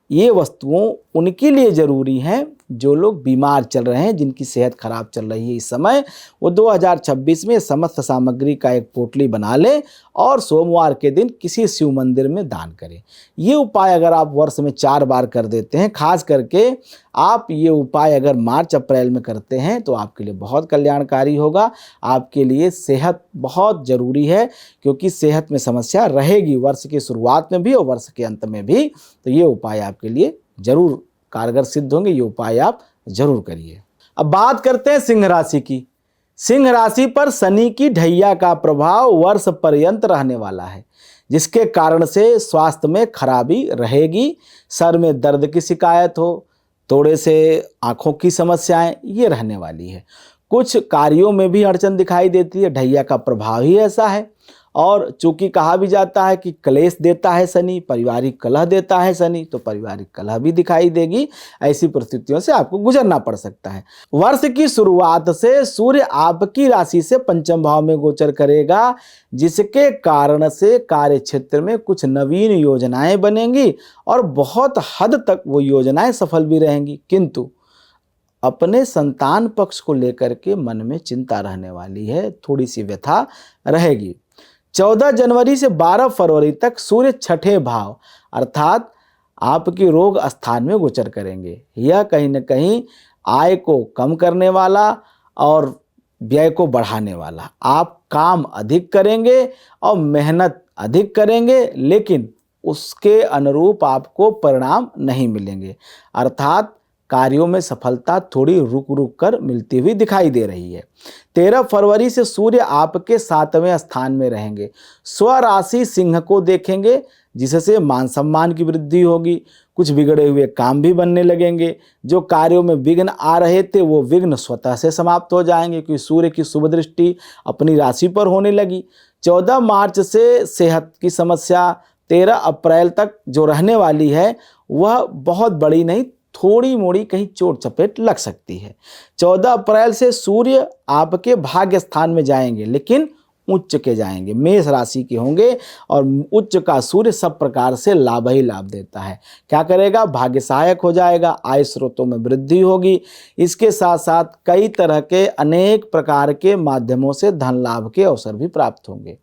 Speaker 1: ये वस्तुओं उनके लिए ज़रूरी हैं जो लोग बीमार चल रहे हैं, जिनकी सेहत खराब चल रही है इस समय, वो 2026 में समस्त सामग्री का एक पोटली बना लें और सोमवार के दिन किसी शिव मंदिर में दान करें। ये उपाय अगर आप वर्ष में 4 बार कर देते हैं, खास करके आप ये उपाय अगर मार्च अप्रैल में करते हैं तो आपके लिए बहुत कल्याणकारी होगा। आपके लिए सेहत बहुत ज़रूरी है, क्योंकि सेहत में समस्या रहेगी वर्ष की शुरुआत में भी और वर्ष के अंत में भी, तो ये उपाय आपके लिए ज़रूर कारगर सिद्ध होंगे। ये उपाय आप जरूर करिए। अब बात करते हैं सिंह राशि की। सिंह राशि पर शनि की ढैया का प्रभाव वर्ष पर्यंत रहने वाला है, जिसके कारण से स्वास्थ्य में खराबी रहेगी। सर में दर्द की शिकायत हो, थोड़े से आंखों की समस्याएं, ये रहने वाली है। कुछ कार्यों में भी अड़चन दिखाई देती है, ढैया का प्रभाव ही ऐसा है। और चूंकि कहा भी जाता है कि क्लेश देता है शनि, पारिवारिक कलह देता है शनि, तो पारिवारिक कलह भी दिखाई देगी। ऐसी परिस्थितियों से आपको गुजरना पड़ सकता है। वर्ष की शुरुआत से सूर्य आपकी राशि से पंचम भाव में गोचर करेगा, जिसके कारण से कार्य क्षेत्र में कुछ नवीन योजनाएं बनेंगी और बहुत हद तक वो योजनाएं सफल भी रहेंगी। किंतु अपने संतान पक्ष को लेकर के मन में चिंता रहने वाली है, थोड़ी सी व्यथा रहेगी। 14 जनवरी से 12 फरवरी तक सूर्य छठे भाव अर्थात आपके रोग स्थान में गोचर करेंगे। यह कहीं न कहीं आय को कम करने वाला और व्यय को बढ़ाने वाला। आप काम अधिक करेंगे और मेहनत अधिक करेंगे, लेकिन उसके अनुरूप आपको परिणाम नहीं मिलेंगे। अर्थात कार्यों में सफलता थोड़ी रुक रुक कर मिलती हुई दिखाई दे रही है। 13 फरवरी से सूर्य आपके 7वें स्थान में रहेंगे। स्वराशि सिंह को देखेंगे, जिससे मान सम्मान की वृद्धि होगी। कुछ बिगड़े हुए काम भी बनने लगेंगे। जो कार्यों में विघ्न आ रहे थे वो विघ्न स्वतः से समाप्त हो जाएंगे, क्योंकि सूर्य की शुभ दृष्टि अपनी राशि पर होने लगी। 14 मार्च से सेहत की समस्या 13 अप्रैल तक जो रहने वाली है वह बहुत बड़ी नहीं, थोड़ी मोड़ी कहीं चोट चपेट लग सकती है। 14 अप्रैल से सूर्य आपके भाग्य स्थान में जाएंगे, लेकिन उच्च के जाएंगे, मेष राशि के होंगे और उच्च का सूर्य सब प्रकार से लाभ ही लाभ देता है। क्या करेगा? भाग्य सहायक हो जाएगा, आय स्रोतों में वृद्धि होगी। इसके साथ साथ कई तरह के अनेक प्रकार के माध्यमों से धन लाभ के अवसर भी प्राप्त होंगे।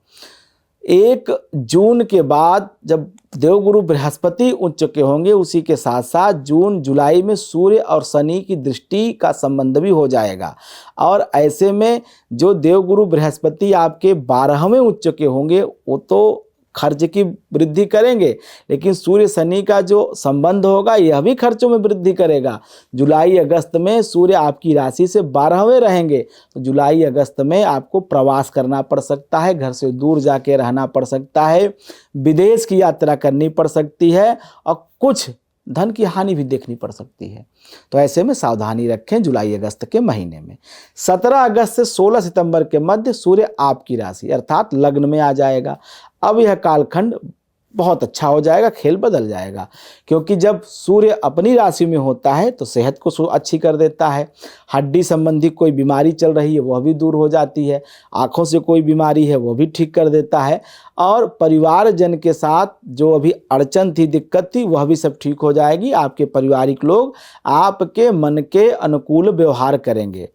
Speaker 1: 1 जून के बाद जब देवगुरु बृहस्पति उच्च के होंगे, उसी के साथ साथ जून जुलाई में सूर्य और शनि की दृष्टि का संबंध भी हो जाएगा। और ऐसे में जो देवगुरु बृहस्पति आपके 12वें उच्च के होंगे वो तो खर्च की वृद्धि करेंगे, लेकिन सूर्य शनि का जो संबंध होगा यह भी खर्चों में वृद्धि करेगा। जुलाई अगस्त में सूर्य आपकी राशि से 12वें रहेंगे, तो जुलाई अगस्त में आपको प्रवास करना पड़ सकता है, घर से दूर जाके रहना पड़ सकता है, विदेश की यात्रा करनी पड़ सकती है और कुछ धन की हानि भी देखनी पड़ सकती है। तो ऐसे में सावधानी रखें जुलाई अगस्त के महीने में। 17 अगस्त से 16 सितंबर के मध्य सूर्य आपकी राशि अर्थात लग्न में आ जाएगा। अब यह कालखंड बहुत अच्छा हो जाएगा, खेल बदल जाएगा, क्योंकि जब सूर्य अपनी राशि में होता है तो सेहत को अच्छी कर देता है। हड्डी संबंधी कोई बीमारी चल रही है वह भी दूर हो जाती है, आँखों से कोई बीमारी है वो भी ठीक कर देता है, और परिवारजन के साथ जो अभी अड़चन थी, दिक्कत थी, वह भी सब ठीक हो जाएगी। आपके पारिवारिक लोग आपके मन के अनुकूल व्यवहार करेंगे।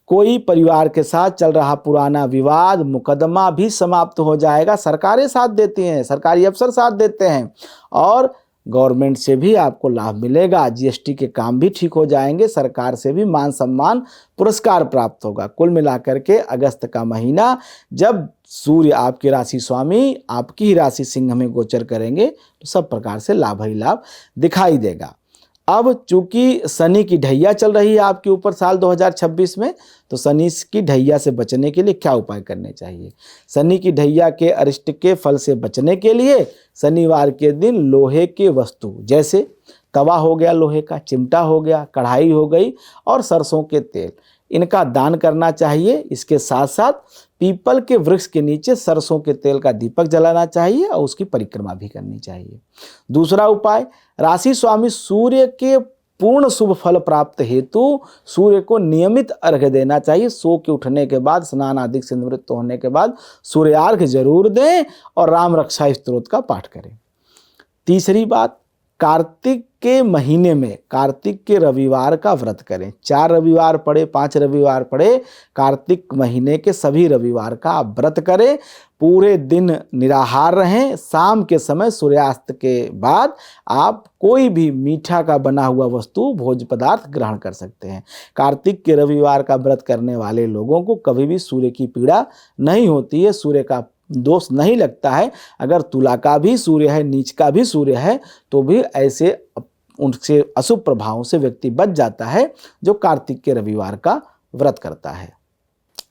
Speaker 1: कोई परिवार के साथ चल रहा पुराना विवाद मुकदमा भी समाप्त हो जाएगा। सरकारें साथ देती हैं, सरकारी अफसर साथ देते हैं और गवर्नमेंट से भी आपको लाभ मिलेगा, जीएसटी के काम भी ठीक हो जाएंगे, सरकार से भी मान सम्मान पुरस्कार प्राप्त होगा। कुल मिलाकर के अगस्त का महीना जब सूर्य आपके राशि स्वामी आपकी ही राशि सिंह में गोचर करेंगे तो सब प्रकार से लाभ ही लाभ दिखाई देगा। अब चूंकि शनि की ढैया चल रही है आपके ऊपर साल 2026 में, तो शनि की ढैया से बचने के लिए क्या उपाय करने चाहिए? शनि की ढैया के अरिष्ट के फल से बचने के लिए शनिवार के दिन लोहे के वस्तु जैसे तवा हो गया, लोहे का चिमटा हो गया, कढ़ाई हो गई और सरसों के तेल, इनका दान करना चाहिए। इसके साथ साथ पीपल के वृक्ष के नीचे सरसों के तेल का दीपक जलाना चाहिए और उसकी परिक्रमा भी करनी चाहिए। दूसरा उपाय, राशि स्वामी सूर्य के पूर्ण शुभ फल प्राप्त हेतु सूर्य को नियमित अर्घ्य देना चाहिए। सो के उठने के बाद, स्नान आदि से निवृत्त होने के बाद सूर्यार्घ्य जरूर दें और राम रक्षा स्तोत्र का पाठ करें। तीसरी बात, कार्तिक के महीने में कार्तिक के रविवार का व्रत करें। 4 रविवार पड़े, 5 रविवार पड़े, कार्तिक महीने के सभी रविवार का आप व्रत करें। पूरे दिन निराहार रहें। शाम के समय सूर्यास्त के बाद आप कोई भी मीठा का बना हुआ वस्तु, भोज्य पदार्थ ग्रहण कर सकते हैं। कार्तिक के रविवार का व्रत करने वाले लोगों को कभी भी सूर्य की पीड़ा नहीं होती है, सूर्य का दोष नहीं लगता है। अगर तुला का भी सूर्य है, नीच का भी सूर्य है, तो भी ऐसे उनसे अशुभ प्रभावों से व्यक्ति बच जाता है जो कार्तिक के रविवार का व्रत करता है।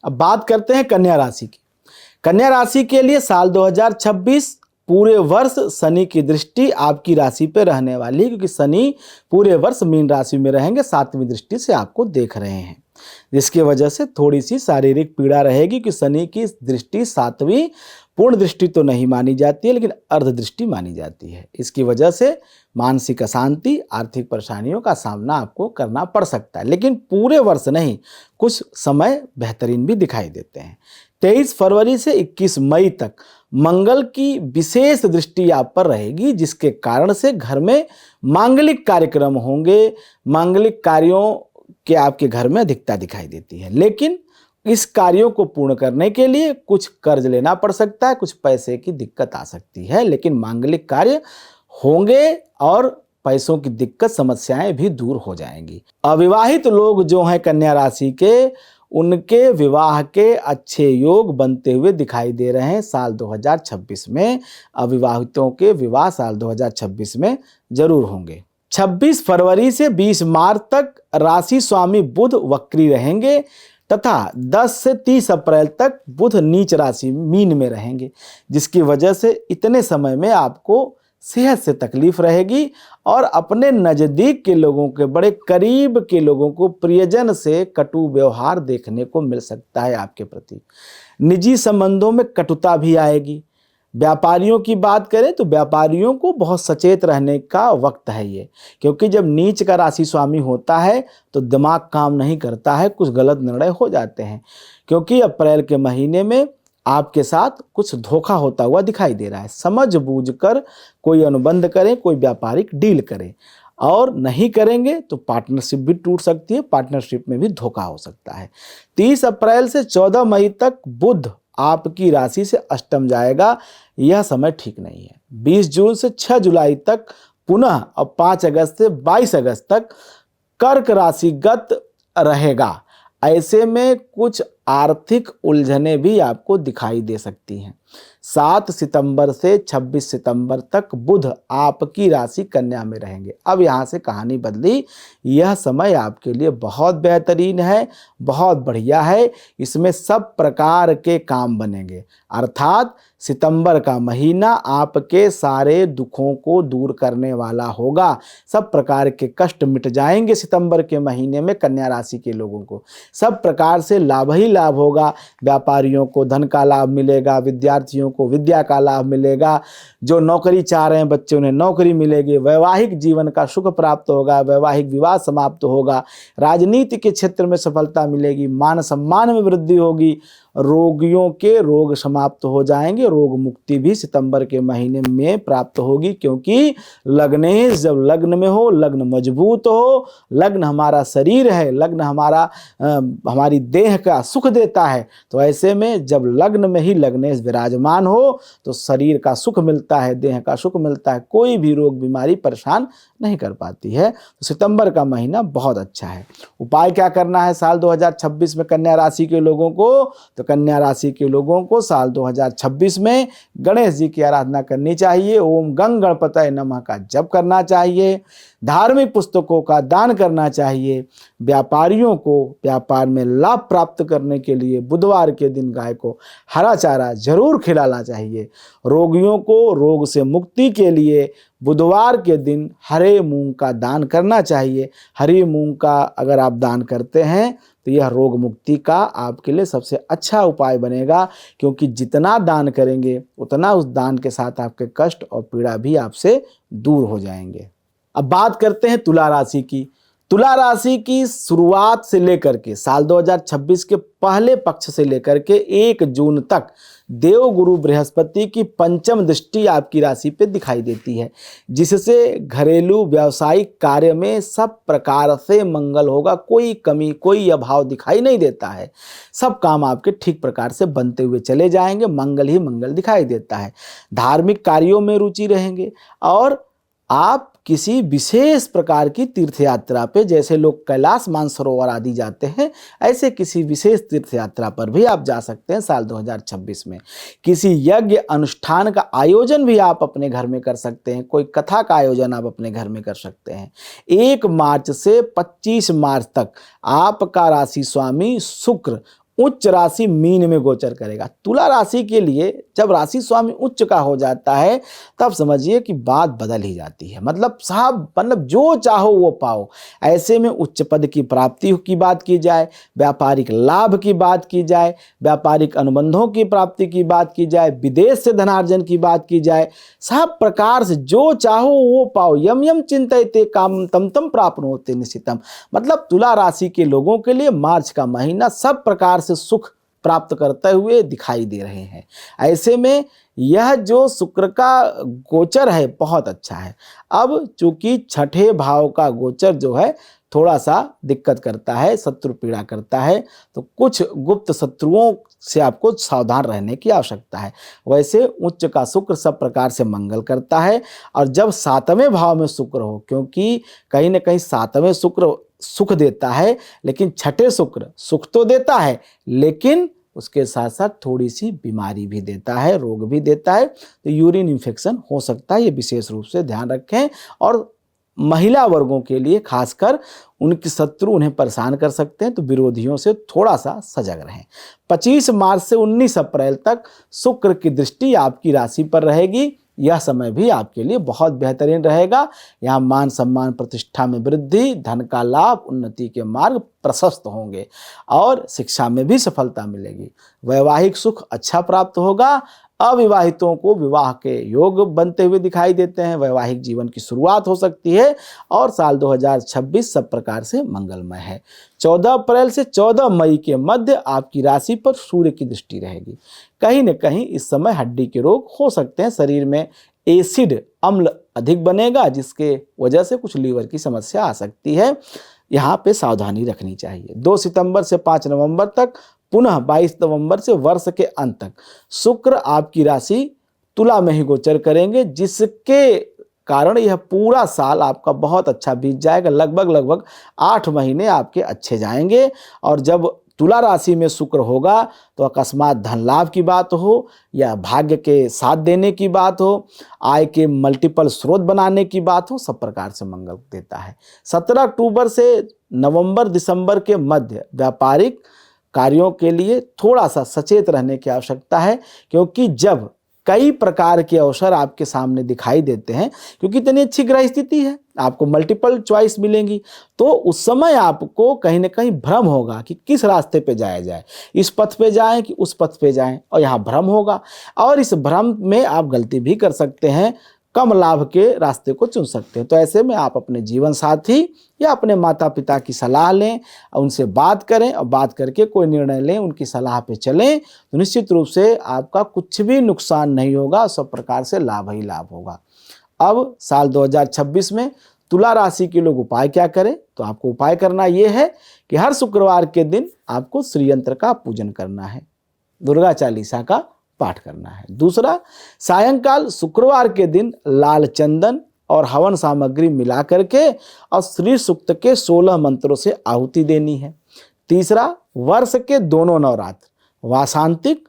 Speaker 1: अब बात करते हैं कन्या राशि की। कन्या राशि के लिए साल 2026 पूरे वर्ष शनि की दृष्टि आपकी राशि पे रहने वाली है, क्योंकि शनि पूरे वर्ष मीन राशि में रहेंगे, 7वीं दृष्टि से आपको देख रहे हैं, जिसकी वजह से थोड़ी सी शारीरिक पीड़ा रहेगी कि शनि की दृष्टि 7वीं पूर्ण दृष्टि तो नहीं मानी जाती है, लेकिन अर्ध दृष्टि मानी जाती है। इसकी वजह से मानसिक अशांति, आर्थिक परेशानियों का सामना आपको करना पड़ सकता है, लेकिन पूरे वर्ष नहीं, कुछ समय बेहतरीन भी दिखाई देते हैं। 23 फरवरी से 21 मई तक मंगल की विशेष दृष्टि आप पर रहेगी, जिसके कारण से घर में मांगलिक कार्यक्रम होंगे। मांगलिक कार्यों के आपके घर में अधिकता दिखाई देती है, लेकिन इस कार्यों को पूर्ण करने के लिए कुछ कर्ज लेना पड़ सकता है, कुछ पैसे की दिक्कत आ सकती है, लेकिन मांगलिक कार्य होंगे और पैसों की दिक्कत, समस्याएं भी दूर हो जाएंगी। अविवाहित लोग जो हैं कन्या राशि के, उनके विवाह के अच्छे योग बनते हुए दिखाई दे रहे हैं साल 2026 में। अविवाहितों के विवाह साल 2026 में जरूर होंगे। 26 फरवरी से 20 मार्च तक राशि स्वामी बुध वक्री रहेंगे तथा 10 से 30 अप्रैल तक बुध नीच राशि मीन में रहेंगे, जिसकी वजह से इतने समय में आपको सेहत से तकलीफ रहेगी और अपने नज़दीक के लोगों के, बड़े करीब के लोगों को, प्रियजन से कटु व्यवहार देखने को मिल सकता है आपके प्रति। निजी संबंधों में कटुता भी आएगी। व्यापारियों की बात करें तो व्यापारियों को बहुत सचेत रहने का वक्त है ये, क्योंकि जब नीच का राशि स्वामी होता है तो दिमाग काम नहीं करता है, कुछ गलत निर्णय हो जाते हैं, क्योंकि अप्रैल के महीने में आपके साथ कुछ धोखा होता हुआ दिखाई दे रहा है। समझ बूझ कर कोई अनुबंध करें, कोई व्यापारिक डील करें, और नहीं करेंगे तो पार्टनरशिप भी टूट सकती है, पार्टनरशिप में भी धोखा हो सकता है। 30 अप्रैल से 14 मई तक बुध आपकी राशि से अष्टम जाएगा, यह समय ठीक नहीं है। 20 जून से 6 जुलाई तक पुनः, और 5 अगस्त से 22 अगस्त तक कर्क राशिगत रहेगा। ऐसे में कुछ आर्थिक उलझने भी आपको दिखाई दे सकती हैं। 7 सितंबर से 26 सितंबर तक बुध आपकी राशि कन्या में रहेंगे। अब यहाँ से कहानी बदली। यह समय आपके लिए बहुत बेहतरीन है, बहुत बढ़िया है। इसमें सब प्रकार के काम बनेंगे, अर्थात सितंबर का महीना आपके सारे दुखों को दूर करने वाला होगा। सब प्रकार के कष्ट मिट जाएंगे सितंबर के महीने में। कन्या राशि के लोगों को सब प्रकार से लाभ ही लाभ होगा। व्यापारियों को धन का लाभ मिलेगा, विद्यार्थियों को विद्या का लाभ मिलेगा, जो नौकरी चाह रहे हैं बच्चे उन्हें नौकरी मिलेगी, वैवाहिक जीवन का सुख प्राप्त होगा, वैवाहिक विवाह समाप्त होगा, राजनीति के क्षेत्र में सफलता मिलेगी, मान सम्मान में वृद्धि होगी, रोगियों के रोग समाप्त हो जाएंगे, रोग मुक्ति भी सितंबर के महीने में प्राप्त होगी, क्योंकि लग्नेश जब लग्न में हो, लग्न मजबूत हो, लग्न हमारा शरीर है, लग्न हमारी देह का सुख सुख देता है। तो ऐसे में जब लग्न में ही लग्नेश विराजमान हो तो शरीर का सुख मिलता है, देह का सुख मिलता है, कोई भी रोग बीमारी परेशान नहीं कर पाती है। तो सितंबर का महीना बहुत अच्छा है। उपाय क्या करना है साल 2026 में कन्या राशि के लोगों को? तो कन्या राशि के लोगों को साल 2026 में गणेश जी की आराधना करनी चाहिए, ओम गंग गणपतये नमः का जप करना चाहिए, धार्मिक पुस्तकों का दान करना चाहिए। व्यापारियों को व्यापार में लाभ प्राप्त करने के लिए बुधवार के दिन गाय को हरा चारा जरूर खिलाना चाहिए। रोगियों को रोग से मुक्ति के लिए बुधवार के दिन हरे मूंग का दान करना चाहिए। हरी मूंग का अगर आप दान करते हैं तो यह रोग मुक्ति का आपके लिए सबसे अच्छा उपाय बनेगा, क्योंकि जितना दान करेंगे उतना उस दान के साथ आपके कष्ट और पीड़ा भी आपसे दूर हो जाएंगे। अब बात करते हैं तुला राशि की। तुला राशि की शुरुआत से लेकर के साल 2026 के पहले पक्ष से लेकर के 1 जून तक देवगुरु बृहस्पति की पंचम दृष्टि आपकी राशि पे दिखाई देती है, जिससे घरेलू व्यावसायिक कार्य में सब प्रकार से मंगल होगा। कोई कमी कोई अभाव दिखाई नहीं देता है। सब काम आपके ठीक प्रकार से बनते हुए चले जाएंगे, मंगल ही मंगल दिखाई देता है। धार्मिक कार्यों में रुचि रहेंगे और आप किसी विशेष प्रकार की तीर्थ यात्रा पे, जैसे लोग कैलाश मानसरोवर आदि जाते हैं, ऐसे किसी विशेष तीर्थ यात्रा पर भी आप जा सकते हैं साल 2026 में। किसी यज्ञ अनुष्ठान का आयोजन भी आप अपने घर में कर सकते हैं। कोई कथा का आयोजन आप अपने घर में कर सकते हैं। 1 मार्च से 25 मार्च तक आपका राशि स्वामी शुक्र उच्च राशि मीन में गोचर करेगा। तुला राशि के लिए जब राशि स्वामी उच्च का हो जाता है तब समझिए कि बात बदल ही जाती है। मतलब जो चाहो वो पाओ। ऐसे में उच्च पद की प्राप्ति की बात की जाए, व्यापारिक लाभ की बात की जाए, व्यापारिक अनुबंधों की प्राप्ति की बात की जाए, विदेश से धनार्जन की बात की जाए, सब प्रकार से जो चाहो वो पाओ। यम यम चिंतयते कामं तम तम प्राप्नोति निश्चितम। मतलब तुला राशि के लोगों के लिए मार्च का महीना सब प्रकार से सुख प्राप्त करते हुए दिखाई दे रहे हैं। ऐसे में यह जो शुक्र का गोचर है बहुत अच्छा है। अब चूंकि छठे भाव का गोचर जो है थोड़ा सा दिक्कत करता है, शत्रु पीड़ा करता है, तो कुछ गुप्त शत्रुओं से आपको सावधान रहने की आवश्यकता है। वैसे उच्च का शुक्र सब प्रकार से मंगल करता है। और जब 7वें भाव में शुक्र हो, क्योंकि कहीं ना कहीं 7वें शुक्र सुख देता है, लेकिन छठे शुक्र सुख तो देता है लेकिन उसके साथ साथ थोड़ी सी बीमारी भी देता है, रोग भी देता है। तो यूरिन इन्फेक्शन हो सकता है, ये विशेष रूप से ध्यान रखें। और महिला वर्गों के लिए खासकर उनके शत्रु उन्हें परेशान कर सकते हैं, तो विरोधियों से थोड़ा सा सजग रहें। 25 मार्च से 19 अप्रैल तक शुक्र की दृष्टि आपकी राशि पर रहेगी। यह समय भी आपके लिए बहुत बेहतरीन रहेगा। यहाँ मान सम्मान प्रतिष्ठा में वृद्धि, धन का लाभ, उन्नति के मार्ग प्रशस्त होंगे और शिक्षा में भी सफलता मिलेगी। वैवाहिक सुख अच्छा प्राप्त होगा। अविवाहितों को विवाह के योग बनते हुए दिखाई देते हैं। वैवाहिक जीवन की शुरुआत हो सकती है और साल 2026 सब प्रकार से मंगलमय है। 14 अप्रैल से 14 मई के मध्य आपकी राशि पर सूर्य की दृष्टि रहेगी। कहीं न कहीं इस समय हड्डी के रोग हो सकते हैं। शरीर में एसिड अम्ल अधिक बनेगा, जिसके वजह से कुछ लीवर की समस्या आ सकती है। यहाँ पे सावधानी रखनी चाहिए। 2 सितंबर से 5 नवंबर तक, पुनः 22 नवंबर से वर्ष के अंत तक शुक्र आपकी राशि तुला में ही गोचर करेंगे, जिसके कारण यह पूरा साल आपका बहुत अच्छा बीत जाएगा। लगभग 8 महीने आपके अच्छे जाएंगे। और जब तुला राशि में शुक्र होगा तो अकस्मात धन लाभ की बात हो या भाग्य के साथ देने की बात हो, आय के मल्टीपल स्रोत बनाने की बात हो, सब प्रकार से मंगल देता है। 17 अक्टूबर से नवंबर दिसंबर के मध्य व्यापारिक कार्यों के लिए थोड़ा सा सचेत रहने की आवश्यकता है, क्योंकि जब कई प्रकार के अवसर आपके सामने दिखाई देते हैं, क्योंकि इतनी अच्छी ग्रह स्थिति है, आपको मल्टीपल चॉइस मिलेंगी, तो उस समय आपको कहीं ना कहीं भ्रम होगा कि किस रास्ते पे जाया जाए, इस पथ पे जाएं कि उस पथ पे जाएं, और यहाँ भ्रम होगा और इस भ्रम में आप गलती भी कर सकते हैं, कम लाभ के रास्ते को चुन सकते हैं। तो ऐसे में आप अपने जीवन साथी या अपने माता पिता की सलाह लें, उनसे बात करें और बात करके कोई निर्णय लें, उनकी सलाह पे चलें, तो निश्चित रूप से आपका कुछ भी नुकसान नहीं होगा, सब प्रकार से लाभ ही लाभ होगा। अब साल 2026 में तुला राशि के लोग उपाय क्या करें? तो आपको उपाय करना ये है कि हर शुक्रवार के दिन आपको श्री यंत्र का पूजन करना है, दुर्गा चालीसा का पाठ करना है। दूसरा, सायंकाल शुक्रवार के दिन लाल चंदन और हवन सामग्री मिला करके और श्री सूक्त के 16 मंत्रों से आहुति देनी है। तीसरा, वर्ष के दोनों नवरात्र, वासांतिक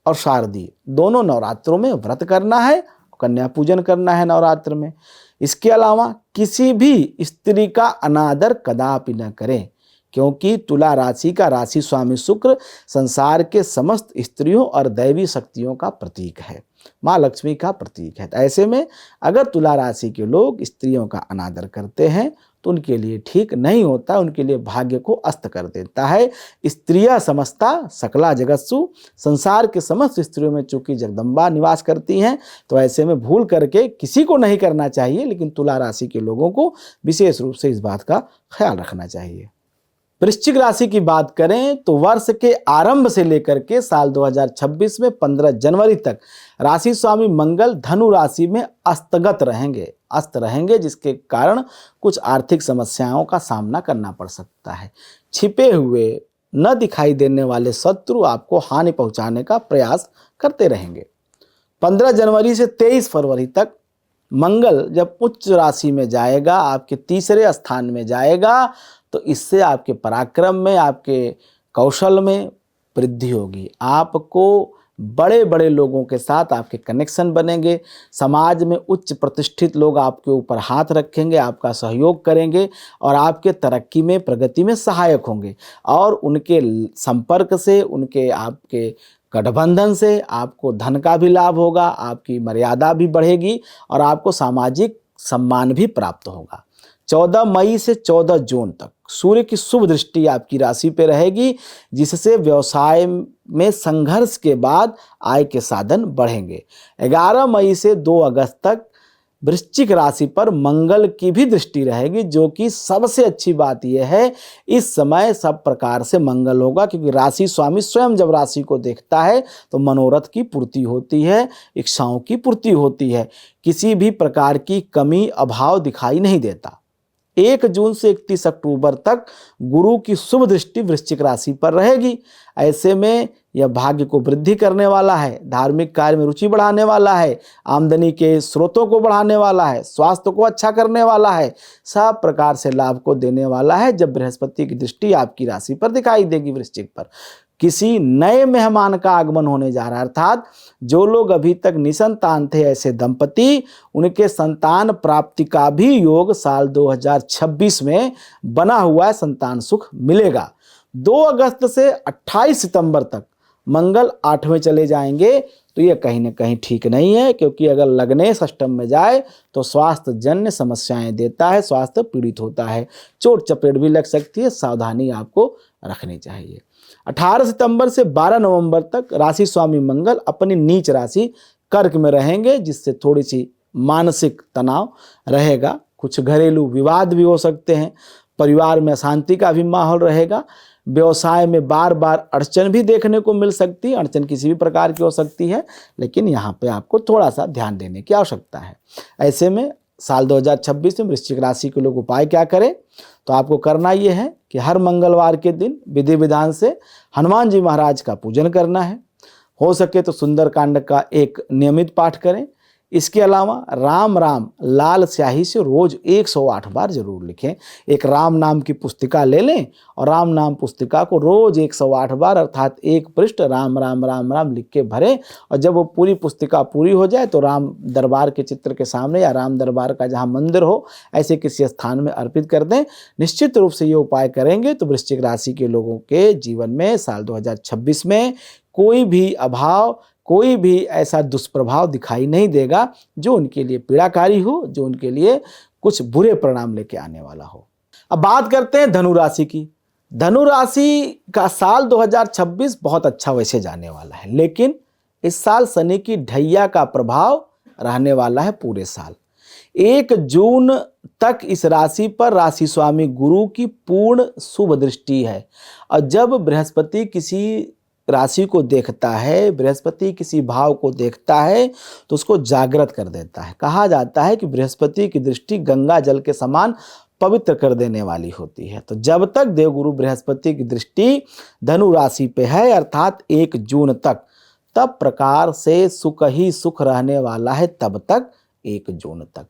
Speaker 1: और शारदीय, दोनों नवरात्रों में व्रत करना है, कन्या पूजन करना है नवरात्र में। इसके अलावा किसी भी स्त्री का अनादर कदापि न करें, क्योंकि तुला राशि का राशि स्वामी शुक्र संसार के समस्त स्त्रियों और दैवी शक्तियों का प्रतीक है, माँ लक्ष्मी का प्रतीक है। तो ऐसे में अगर तुला राशि के लोग स्त्रियों का अनादर करते हैं तो उनके लिए ठीक नहीं होता, उनके लिए भाग्य को अस्त कर देता है। स्त्रियां समस्ता सकला जगत्सु, संसार के समस्त स्त्रियों में चूंकि जगदम्बा निवास करती हैं, तो ऐसे में भूल करके किसी को नहीं करना चाहिए, लेकिन तुला राशि के लोगों को विशेष रूप से इस बात का ख्याल रखना चाहिए। वृश्चिक राशि की बात करें तो वर्ष के आरंभ से लेकर के साल 2026 में 15 जनवरी तक राशि स्वामी मंगल धनु राशि में अस्त रहेंगे, जिसके कारण कुछ आर्थिक समस्याओं का सामना करना पड़ सकता है। छिपे हुए न दिखाई देने वाले शत्रु आपको हानि पहुंचाने का प्रयास करते रहेंगे। 15 जनवरी से 23 फरवरी तक मंगल जब उच्च राशि में जाएगा, आपके तीसरे स्थान में जाएगा, तो इससे आपके पराक्रम में, आपके कौशल में वृद्धि होगी। आपको बड़े बड़े लोगों के साथ आपके कनेक्शन बनेंगे, समाज में उच्च प्रतिष्ठित लोग आपके ऊपर हाथ रखेंगे, आपका सहयोग करेंगे और आपके तरक्की में, प्रगति में सहायक होंगे। और उनके संपर्क से, उनके आपके गठबंधन से आपको धन का भी लाभ होगा, आपकी मर्यादा भी बढ़ेगी और आपको सामाजिक सम्मान भी प्राप्त होगा। 14 मई से 14 जून तक सूर्य की शुभ दृष्टि आपकी राशि पे रहेगी, जिससे व्यवसाय में संघर्ष के बाद आय के साधन बढ़ेंगे। 11 मई से 2 अगस्त तक वृश्चिक राशि पर मंगल की भी दृष्टि रहेगी, जो कि सबसे अच्छी बात यह है, इस समय सब प्रकार से मंगल होगा, क्योंकि राशि स्वामी स्वयं जब राशि को देखता है तो मनोरथ की पूर्ति होती है, इच्छाओं की पूर्ति होती है, किसी भी प्रकार की कमी अभाव दिखाई नहीं देता। 1 जून से 31 अक्टूबर तक गुरु की शुभ दृष्टि वृश्चिक राशि पर रहेगी। ऐसे में यह भाग्य को वृद्धि करने वाला है, धार्मिक कार्य में रुचि बढ़ाने वाला है, आमदनी के स्रोतों को बढ़ाने वाला है, स्वास्थ्य को अच्छा करने वाला है, सब प्रकार से लाभ को देने वाला है। जब बृहस्पति की दृष्टि आपकी राशि पर दिखाई देगी वृश्चिक पर, किसी नए मेहमान का आगमन होने जा रहा है, अर्थात जो लोग अभी तक निसंतान थे, ऐसे दंपति, उनके संतान प्राप्ति का भी योग साल 2026 में बना हुआ है, संतान सुख मिलेगा। 2 अगस्त से 28 सितंबर तक मंगल 8वें चले जाएंगे, तो ये कहीं ना कहीं ठीक नहीं है, क्योंकि अगर लग्ने षष्टम में जाए तो स्वास्थ्य जन्य समस्याएं देता है, स्वास्थ्य पीड़ित होता है, चोट चपेट भी लग सकती है, सावधानी आपको रखनी चाहिए। 18 सितंबर से 12 नवंबर तक राशि स्वामी मंगल अपनी नीच राशि कर्क में रहेंगे, जिससे थोड़ी सी मानसिक तनाव रहेगा, कुछ घरेलू विवाद भी हो सकते हैं, परिवार में अशांति का भी माहौल रहेगा, व्यवसाय में बार बार अड़चन भी देखने को मिल सकती है। अड़चन किसी भी प्रकार की हो सकती है, लेकिन यहाँ पे आपको थोड़ा सा ध्यान देने की आवश्यकता है। ऐसे में साल 2026 में वृश्चिक राशि के लोग उपाय क्या करें, तो आपको करना ये है कि हर मंगलवार के दिन विधि विधान से हनुमान जी महाराज का पूजन करना है। हो सके तो सुंदरकांड का एक नियमित पाठ करें। इसके अलावा राम राम लाल स्याही से रोज 108 बार जरूर लिखें। एक राम नाम की पुस्तिका ले लें और राम नाम पुस्तिका को रोज 108 बार अर्थात एक पृष्ठ राम राम राम राम लिख के भरें। और जब वो पूरी पुस्तिका पूरी हो जाए तो राम दरबार के चित्र के सामने या राम दरबार का जहाँ मंदिर हो ऐसे किसी स्थान में अर्पित कर दें। निश्चित रूप से ये उपाय करेंगे तो वृश्चिक राशि के लोगों के जीवन में साल 2026 में कोई भी अभाव, कोई भी ऐसा दुष्प्रभाव दिखाई नहीं देगा जो उनके लिए पीड़ाकारी हो, जो उनके लिए कुछ बुरे परिणाम लेके आने वाला हो। अब बात करते हैं धनु राशि की। धनु राशि का साल 2026 बहुत अच्छा वैसे जाने वाला है, लेकिन इस साल शनि की ढैया का प्रभाव रहने वाला है पूरे साल। 1 जून तक इस राशि पर राशि स्वामी गुरु की पूर्ण शुभ दृष्टि है। और जब बृहस्पति किसी राशि को देखता है, बृहस्पति किसी भाव को देखता है तो उसको जागृत कर देता है। कहा जाता है कि बृहस्पति की दृष्टि गंगा जल के समान पवित्र कर देने वाली होती है। तो जब तक देवगुरु बृहस्पति की दृष्टि धनु राशि पे है अर्थात 1 जून तक, तब प्रकार से सुख ही सुख रहने वाला है तब तक 1 जून तक।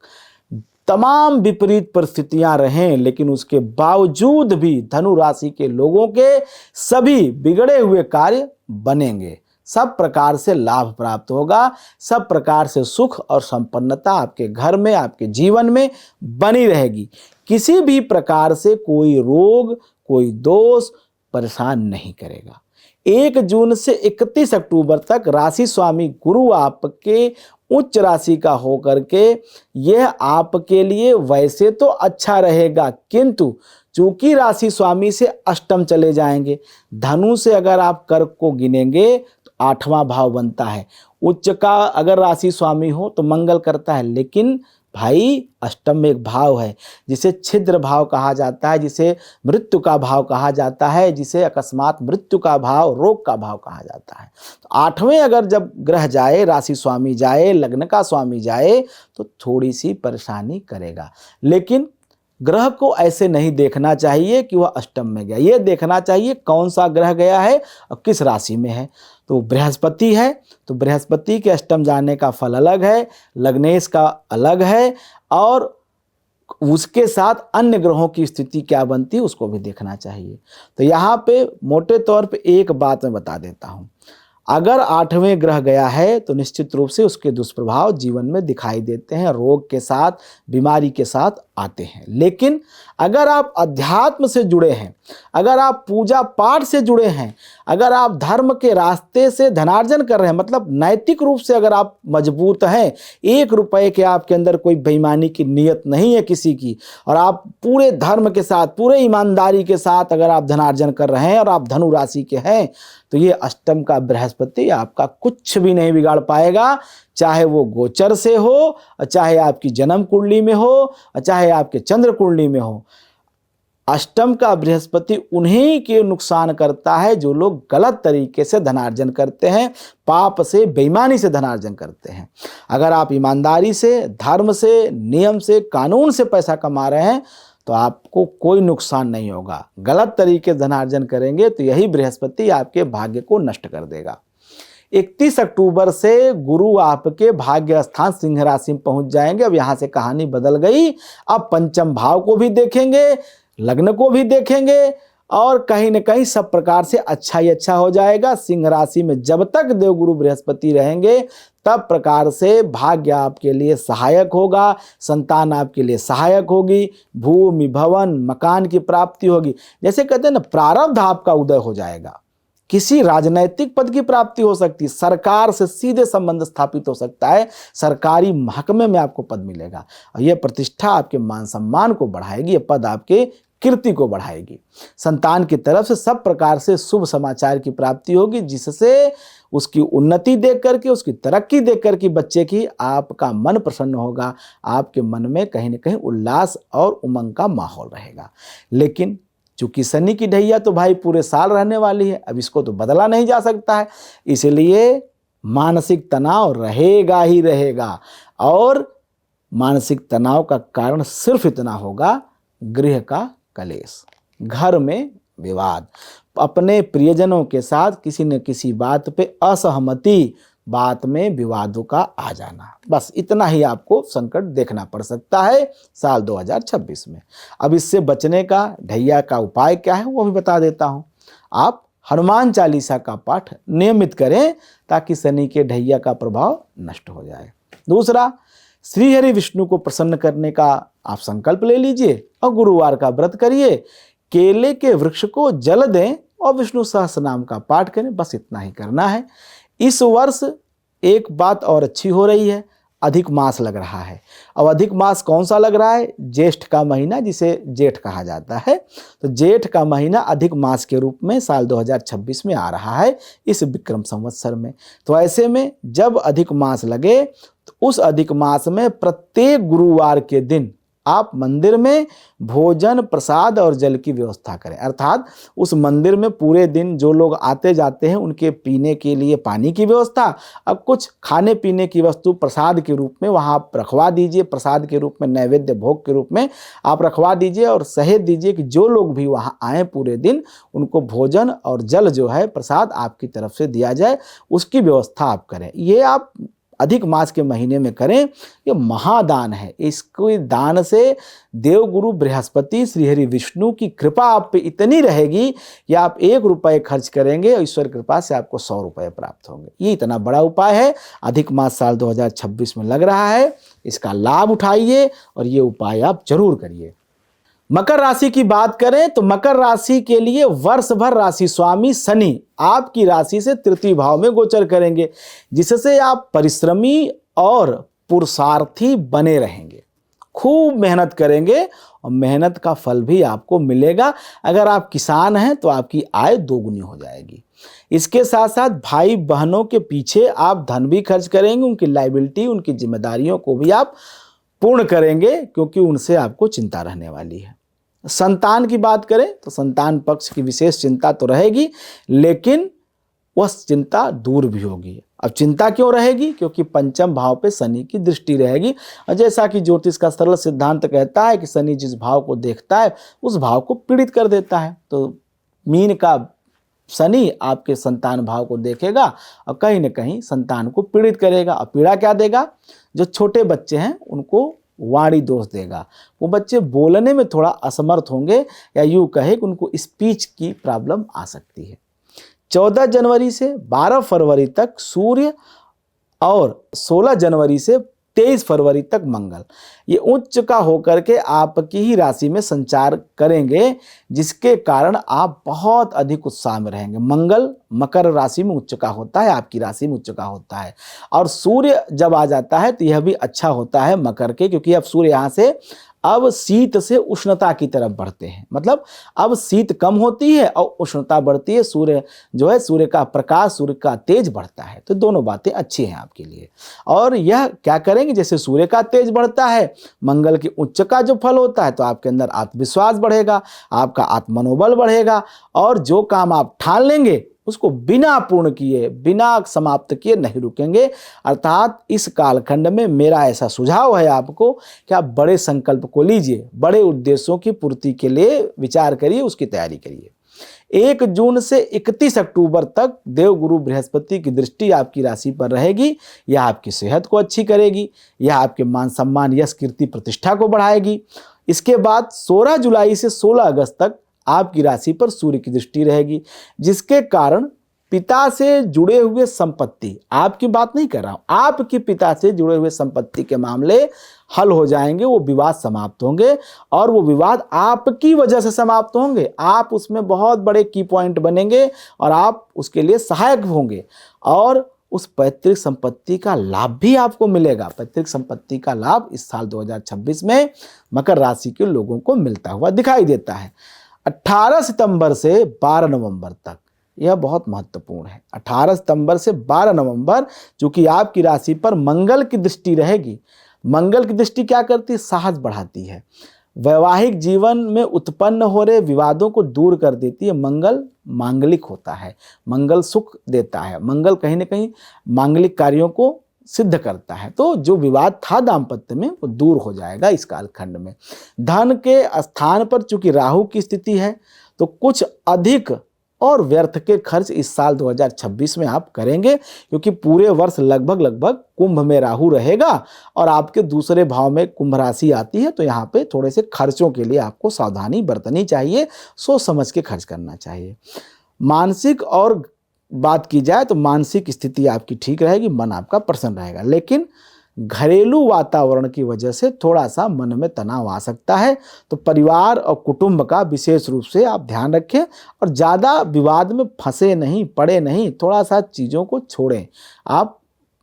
Speaker 1: तमाम विपरीत परिस्थितियां रहें लेकिन उसके बावजूद भी धनु राशि के लोगों के सभी बिगड़े हुए कार्य बनेंगे, सब प्रकार से लाभ प्राप्त होगा, सब प्रकार से सुख और संपन्नता आपके घर में, आपके जीवन में बनी रहेगी। किसी भी प्रकार से कोई रोग, कोई दोष परेशान नहीं करेगा। 1 जून से 31 अक्टूबर तक राशि स्वामी गुरु आपके उच्च राशि का होकर के यह आपके लिए वैसे तो अच्छा रहेगा, किंतु चूंकि राशि स्वामी से अष्टम चले जाएंगे, धनु से अगर आप कर्क को गिनेंगे तो 8वां भाव बनता है। उच्च का अगर राशि स्वामी हो तो मंगल करता है, लेकिन भाई अष्टम में एक भाव है जिसे छिद्र भाव कहा जाता है, जिसे मृत्यु का भाव कहा जाता है, जिसे अकस्मात मृत्यु का भाव, रोग का भाव कहा जाता है। तो 8वें अगर जब ग्रह जाए, राशि स्वामी जाए, लग्न का स्वामी जाए तो थोड़ी सी परेशानी करेगा, लेकिन ग्रह को ऐसे नहीं देखना चाहिए कि वह अष्टम में गया, ये देखना चाहिए कौन सा ग्रह गया है और किस राशि में है। तो बृहस्पति है तो बृहस्पति के अष्टम जाने का फल अलग है, लग्नेश का अलग है, और उसके साथ अन्य ग्रहों की स्थिति क्या बनती है उसको भी देखना चाहिए। तो यहाँ पे मोटे तौर पे एक बात मैं बता देता हूँ, अगर 8वें ग्रह गया है तो निश्चित रूप से उसके दुष्प्रभाव जीवन में दिखाई देते हैं, रोग के साथ, बीमारी के साथ आते हैं। लेकिन अगर आप अध्यात्म से जुड़े हैं, अगर आप पूजा पाठ से जुड़े हैं, अगर आप धर्म के रास्ते से धनार्जन कर रहे हैं, मतलब नैतिक रूप से अगर आप मजबूत हैं, 1 रुपए के आपके अंदर कोई बेईमानी की नीयत नहीं है किसी की, और आप पूरे धर्म के साथ, पूरे ईमानदारी के साथ अगर आप धनार्जन कर रहे हैं और आप धनु राशि के हैं, तो ये अष्टम का बृहस्पति आपका कुछ भी नहीं बिगाड़ पाएगा, चाहे वो गोचर से हो, चाहे आपकी जन्म कुंडली में हो, चाहे आपके चंद्र कुंडली में हो। अष्टम का बृहस्पति उन्हीं के नुकसान करता है जो लोग गलत तरीके से धनार्जन करते हैं, पाप से, बेईमानी से धनार्जन करते हैं। अगर आप ईमानदारी से, धर्म से, नियम से, कानून से पैसा कमा रहे हैं तो आपको कोई नुकसान नहीं होगा। गलत तरीके से धनार्जन करेंगे तो यही बृहस्पति आपके भाग्य को नष्ट कर देगा। 31 अक्टूबर से गुरु आपके भाग्य स्थान सिंह राशि में पहुंच जाएंगे। अब यहाँ से कहानी बदल गई, अब पंचम भाव को भी देखेंगे, लग्न को भी देखेंगे, और कहीं न कहीं सब प्रकार से अच्छा ही अच्छा हो जाएगा। सिंह राशि में जब तक देवगुरु बृहस्पति रहेंगे तब प्रकार से भाग्य आपके लिए सहायक होगा, संतान आपके लिए सहायक होगी, भूमि, भवन, मकान की प्राप्ति होगी। जैसे कहते हैं ना, प्रारब्ध आपका उदय हो जाएगा, किसी राजनैतिक पद की प्राप्ति हो सकती है, सरकार से सीधे संबंध स्थापित हो सकता है, सरकारी महकमे में आपको पद मिलेगा, और यह प्रतिष्ठा आपके मान सम्मान को बढ़ाएगी, यह पद आपके कीर्ति को बढ़ाएगी। संतान की तरफ से सब प्रकार से शुभ समाचार की प्राप्ति होगी, जिससे उसकी उन्नति देख करके, उसकी तरक्की देख करके बच्चे की आपका मन प्रसन्न होगा, आपके मन में कहीं न कहीं उल्लास और उमंग का माहौल रहेगा। लेकिन चूंकि शनि की ढैया तो भाई पूरे साल रहने वाली है, अब इसको तो बदला नहीं जा सकता है, इसलिए मानसिक तनाव रहेगा ही रहेगा, और मानसिक तनाव का कारण सिर्फ इतना होगा, गृह का कलेश, घर में विवाद, अपने प्रियजनों के साथ किसी न किसी बात पे असहमति, बात में विवादों का आ जाना, बस इतना ही आपको संकट देखना पड़ सकता है साल 2026 में। अब इससे बचने का ढैया का उपाय क्या है वो भी बता देता हूँ। आप हनुमान चालीसा का पाठ नियमित करें ताकि शनि के ढैया का प्रभाव नष्ट हो जाए। दूसरा, श्री हरि विष्णु को प्रसन्न करने का आप संकल्प ले लीजिए और गुरुवार का व्रत करिए, केले के वृक्ष को जल दें और विष्णु सहस्त्र नाम का पाठ करें, बस इतना ही करना है। इस वर्ष एक बात और अच्छी हो रही है, अधिक मास लग रहा है। अब अधिक मास कौन सा लग रहा है? ज्येष्ठ का महीना, जिसे जेठ कहा जाता है। तो जेठ का महीना अधिक मास के रूप में साल 2026 में आ रहा है इस विक्रम संवत्सर में। तो ऐसे में जब अधिक मास लगे तो उस अधिक मास में प्रत्येक गुरुवार के दिन आप मंदिर में भोजन, प्रसाद और जल की व्यवस्था करें। अर्थात उस मंदिर में पूरे दिन जो लोग आते जाते हैं उनके पीने के लिए पानी की व्यवस्था, अब कुछ खाने पीने की वस्तु प्रसाद के रूप में वहाँ आप रखवा दीजिए। प्रसाद के रूप में, नैवेद्य भोग के रूप में आप रखवा दीजिए और सहेज दीजिए कि जो लोग भी वहाँ आए पूरे दिन उनको भोजन और जल जो है प्रसाद आपकी तरफ से दिया जाए, उसकी व्यवस्था आप करें। ये आप अधिक मास के महीने में करें। ये महादान है। इसको दान से देवगुरु बृहस्पति, श्रीहरि विष्णु की कृपा आप पे इतनी रहेगी कि आप 1 रुपये खर्च करेंगे और ईश्वर कृपा से आपको 100 रुपये प्राप्त होंगे। ये इतना बड़ा उपाय है। अधिक मास साल 2026 में लग रहा है, इसका लाभ उठाइए और ये उपाय आप जरूर करिए। मकर राशि की बात करें तो मकर राशि के लिए वर्ष भर राशि स्वामी शनि आपकी राशि से तृतीय भाव में गोचर करेंगे, जिससे आप परिश्रमी और पुरुषार्थी बने रहेंगे। खूब मेहनत करेंगे और मेहनत का फल भी आपको मिलेगा। अगर आप किसान हैं तो आपकी आय दोगुनी हो जाएगी। इसके साथ साथ भाई बहनों के पीछे आप धन भी खर्च करेंगे, उनकी लायबिलिटी, उनकी जिम्मेदारियों को भी आप पूर्ण करेंगे, क्योंकि उनसे आपको चिंता रहने वाली है। संतान की बात करें तो संतान पक्ष की विशेष चिंता तो रहेगी, लेकिन वह चिंता दूर भी होगी। अब चिंता क्यों रहेगी? क्योंकि पंचम भाव पे शनि की दृष्टि रहेगी। और जैसा कि ज्योतिष का सरल सिद्धांत कहता है कि शनि जिस भाव को देखता है उस भाव को पीड़ित कर देता है। तो मीन का शनि आपके संतान भाव को देखेगा और कहीं न कहीं संतान को पीड़ित करेगा। और पीड़ा क्या देगा? जो छोटे बच्चे हैं उनको वाणी दोष देगा। वो बच्चे बोलने में थोड़ा असमर्थ होंगे, या यूँ कहे कि उनको स्पीच की प्रॉब्लम आ सकती है। 14 जनवरी से 12 फरवरी तक सूर्य और 16 जनवरी से 23 फरवरी तक मंगल ये उच्च का होकर के आपकी ही राशि में संचार करेंगे, जिसके कारण आप बहुत अधिक उत्साह में रहेंगे। मंगल मकर राशि में उच्च का होता है, आपकी राशि में उच्च का होता है। और सूर्य जब आ जाता है तो यह भी अच्छा होता है मकर के, क्योंकि अब सूर्य यहाँ से अब शीत से उष्णता की तरफ बढ़ते हैं। मतलब अब शीत कम होती है और उष्णता बढ़ती है। सूर्य जो है, सूर्य का प्रकाश, सूर्य का तेज बढ़ता है। तो दोनों बातें अच्छी हैं आपके लिए। और यह क्या करेंगे? जैसे सूर्य का तेज बढ़ता है, मंगल के उच्च का जो फल होता है, तो आपके अंदर आत्मविश्वास बढ़ेगा, आपका आत्मनोबल बढ़ेगा और जो काम आप ठान लेंगे उसको बिना पूर्ण किए, बिना समाप्त किए नहीं रुकेंगे। अर्थात इस कालखंड में मेरा ऐसा सुझाव है आपको कि आप बड़े संकल्प को लीजिए, बड़े उद्देश्यों की पूर्ति के लिए विचार करिए, उसकी तैयारी करिए। 1 जून से 31 अक्टूबर तक देवगुरु बृहस्पति की दृष्टि आपकी राशि पर रहेगी। यह आपकी सेहत को अच्छी करेगी, यह आपके मान सम्मान, यश, कीर्ति, प्रतिष्ठा को बढ़ाएगी। इसके बाद 16 जुलाई से 16 अगस्त तक आपकी राशि पर सूर्य की दृष्टि रहेगी, जिसके कारण पिता से जुड़े हुए संपत्ति, आपकी बात नहीं कर रहा हूं, आपके पिता से जुड़े हुए संपत्ति के मामले हल हो जाएंगे। वो विवाद समाप्त होंगे और वो विवाद आपकी वजह से समाप्त होंगे। आप उसमें बहुत बड़े की पॉइंट बनेंगे और आप उसके लिए सहायक होंगे और उस पैतृक संपत्ति का लाभ भी आपको मिलेगा। पैतृक संपत्ति का लाभ इस साल 2026 में मकर राशि के लोगों को मिलता हुआ दिखाई देता है। 18 सितंबर से 12 नवंबर तक यह बहुत महत्वपूर्ण है। 18 सितंबर से 12 नवंबर चूंकि आपकी राशि पर मंगल की दृष्टि रहेगी। मंगल की दृष्टि क्या करती है? साहस बढ़ाती है, वैवाहिक जीवन में उत्पन्न हो रहे विवादों को दूर कर देती है। मंगल मांगलिक होता है, मंगल सुख देता है, मंगल कहीं ना कहीं मांगलिक कार्यों को सिद्ध करता है। तो जो विवाद था दाम्पत्य में वो दूर हो जाएगा इस कालखंड में। धन के स्थान पर चूंकि राहु की स्थिति है तो कुछ अधिक और व्यर्थ के खर्च इस साल 2026 में आप करेंगे, क्योंकि पूरे वर्ष लगभग कुंभ में राहु रहेगा और आपके दूसरे भाव में कुंभ राशि आती है। तो यहाँ पे थोड़े से खर्चों के लिए आपको सावधानी बरतनी चाहिए, सोच समझ के खर्च करना चाहिए। मानसिक और बात की जाए तो मानसिक स्थिति आपकी ठीक रहेगी, मन आपका प्रसन्न रहेगा, लेकिन घरेलू वातावरण की वजह से थोड़ा सा मन में तनाव आ सकता है। तो परिवार और कुटुंब का विशेष रूप से आप ध्यान रखें और ज़्यादा विवाद में फंसे नहीं, पड़े नहीं, थोड़ा सा चीज़ों को छोड़ें। आप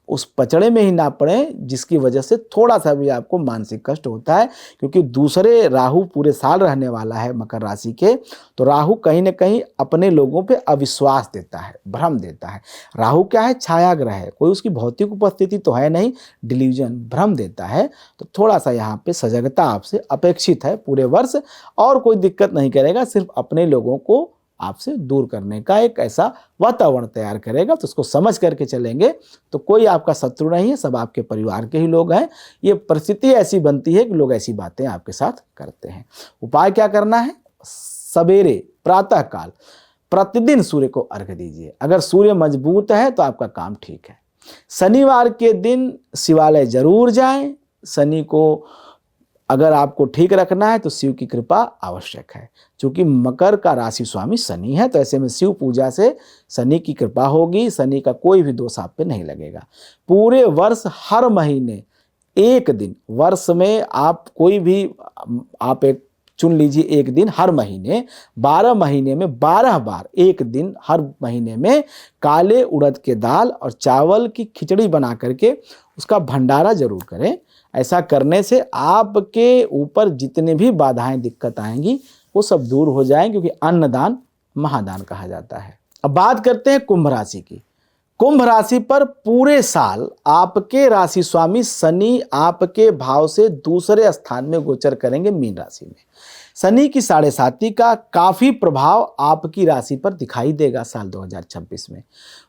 Speaker 1: उस पचड़े में ही ना पड़ें जिसकी वजह से थोड़ा सा भी आपको मानसिक कष्ट होता है, क्योंकि दूसरे राहु पूरे साल रहने वाला है मकर राशि के। तो राहु कहीं ना कहीं अपने लोगों पे अविश्वास देता है, भ्रम देता है। राहु क्या है? छाया ग्रह है, कोई उसकी भौतिक उपस्थिति तो है नहीं, डिल्यूजन, भ्रम देता है। तो थोड़ा सा यहाँ पे सजगता आपसे अपेक्षित है पूरे वर्ष, और कोई दिक्कत नहीं करेगा, सिर्फ अपने लोगों को आपसे दूर करने का एक ऐसा वातावरण तैयार करेगा। तो उसको समझ करके चलेंगे तो कोई आपका शत्रु नहीं है, सब आपके परिवार के ही लोग हैं। ये परिस्थिति ऐसी बनती है कि लोग ऐसी बातें आपके साथ करते हैं। उपाय क्या करना है? सवेरे प्रातः काल प्रतिदिन सूर्य को अर्घ्य दीजिए। अगर सूर्य मजबूत है तो आपका काम ठीक है। शनिवार के दिन शिवालय जरूर जाएं। शनि को अगर आपको ठीक रखना है तो शिव की कृपा आवश्यक है। क्योंकि मकर का राशि स्वामी शनि है, तो ऐसे में शिव पूजा से शनि की कृपा होगी, शनि का कोई भी दोष आप पे नहीं लगेगा। पूरे वर्ष हर महीने एक दिन, वर्ष में आप कोई भी आप एक चुन लीजिए एक दिन हर महीने, 12 महीने में 12 बार एक दिन हर महीने में काले उड़द के दाल और चावल की खिचड़ी बना करके उसका भंडारा जरूर करें। ऐसा करने से आपके ऊपर जितने भी बाधाएं दिक्कत आएंगी वो सब दूर हो जाएंगे, क्योंकि अन्नदान महादान कहा जाता है। अब बात करते हैं कुंभ राशि की। कुंभ राशि पर पूरे साल आपके राशि स्वामी शनि आपके भाव से दूसरे स्थान में गोचर करेंगे मीन राशि में। शनि की 7.5 का काफी प्रभाव आपकी राशि पर दिखाई देगा साल 2026 में।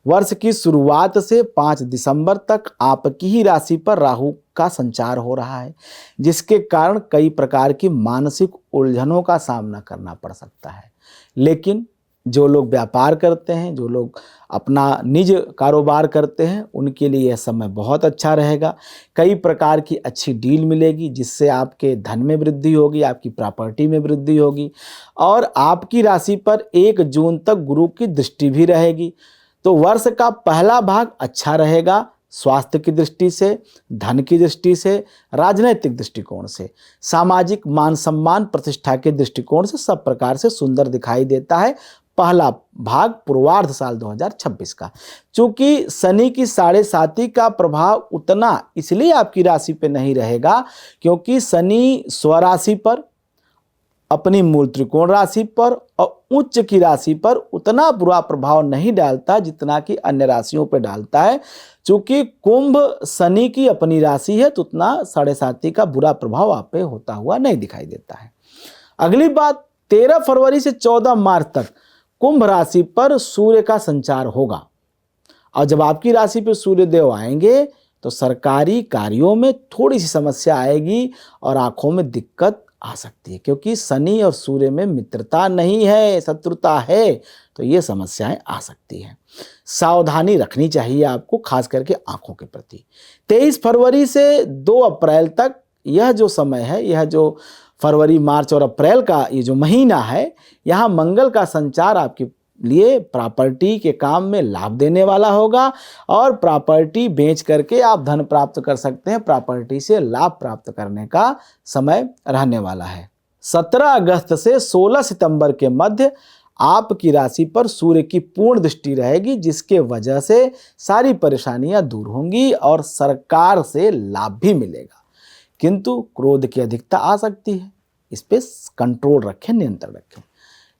Speaker 1: वर्ष की शुरुआत से 5 दिसंबर तक आपकी ही राशि पर राहु का संचार हो रहा है, जिसके कारण कई प्रकार की मानसिक उलझनों का सामना करना पड़ सकता है। लेकिन जो लोग व्यापार करते हैं, जो लोग अपना निज कारोबार करते हैं, उनके लिए यह समय बहुत अच्छा रहेगा। कई प्रकार की अच्छी डील मिलेगी, जिससे आपके धन में वृद्धि होगी, आपकी प्रॉपर्टी में वृद्धि होगी। और आपकी राशि पर 1 जून तक गुरु की दृष्टि भी रहेगी। तो वर्ष का पहला भाग अच्छा रहेगा, स्वास्थ्य की दृष्टि से, धन की दृष्टि से, राजनैतिक दृष्टिकोण से, सामाजिक मान सम्मान प्रतिष्ठा के दृष्टिकोण से सब प्रकार से सुंदर दिखाई देता है पहला भाग पूर्वार्ध साल 2026 का। चूंकि शनि की 7.5 का प्रभाव उतना इसलिए आपकी राशि पे नहीं रहेगा क्योंकि शनि स्वराशि पर, अपनी मूल त्रिकोण राशि पर और उच्च की राशि पर उतना बुरा प्रभाव नहीं डालता जितना कि अन्य राशियों पर डालता है। चूंकि कुंभ शनि की अपनी राशि है तो उतना 7.5 का बुरा प्रभाव आप पे होता हुआ नहीं दिखाई देता है। अगली बात, 13 फरवरी से 14 मार्च तक कुंभ राशि पर सूर्य का संचार होगा। और जब आपकी राशि पर सूर्य देव आएंगे तो सरकारी कार्यों में थोड़ी सी समस्या आएगी और आंखों में दिक्कत आ सकती है, क्योंकि शनि और सूर्य में मित्रता नहीं है, शत्रुता है, तो ये समस्याएं आ सकती हैं। सावधानी रखनी चाहिए आपको, खास करके आंखों के प्रति। 23 फरवरी से 2 अप्रैल तक यह जो समय है, यह जो फरवरी, मार्च और अप्रैल का ये जो महीना है, यहाँ मंगल का संचार आपके लिए प्रॉपर्टी के काम में लाभ देने वाला होगा और प्रॉपर्टी बेच करके आप धन प्राप्त कर सकते हैं। प्रॉपर्टी से लाभ प्राप्त करने का समय रहने वाला है। 17 अगस्त से 16 सितंबर के मध्य आपकी राशि पर सूर्य की पूर्ण दृष्टि रहेगी, जिसके वजह से सारी परेशानियां दूर होंगी और सरकार से लाभ भी मिलेगा। किंतु क्रोध की अधिकता आ सकती है, इस पे कंट्रोल रखें, नियंत्रण रखें।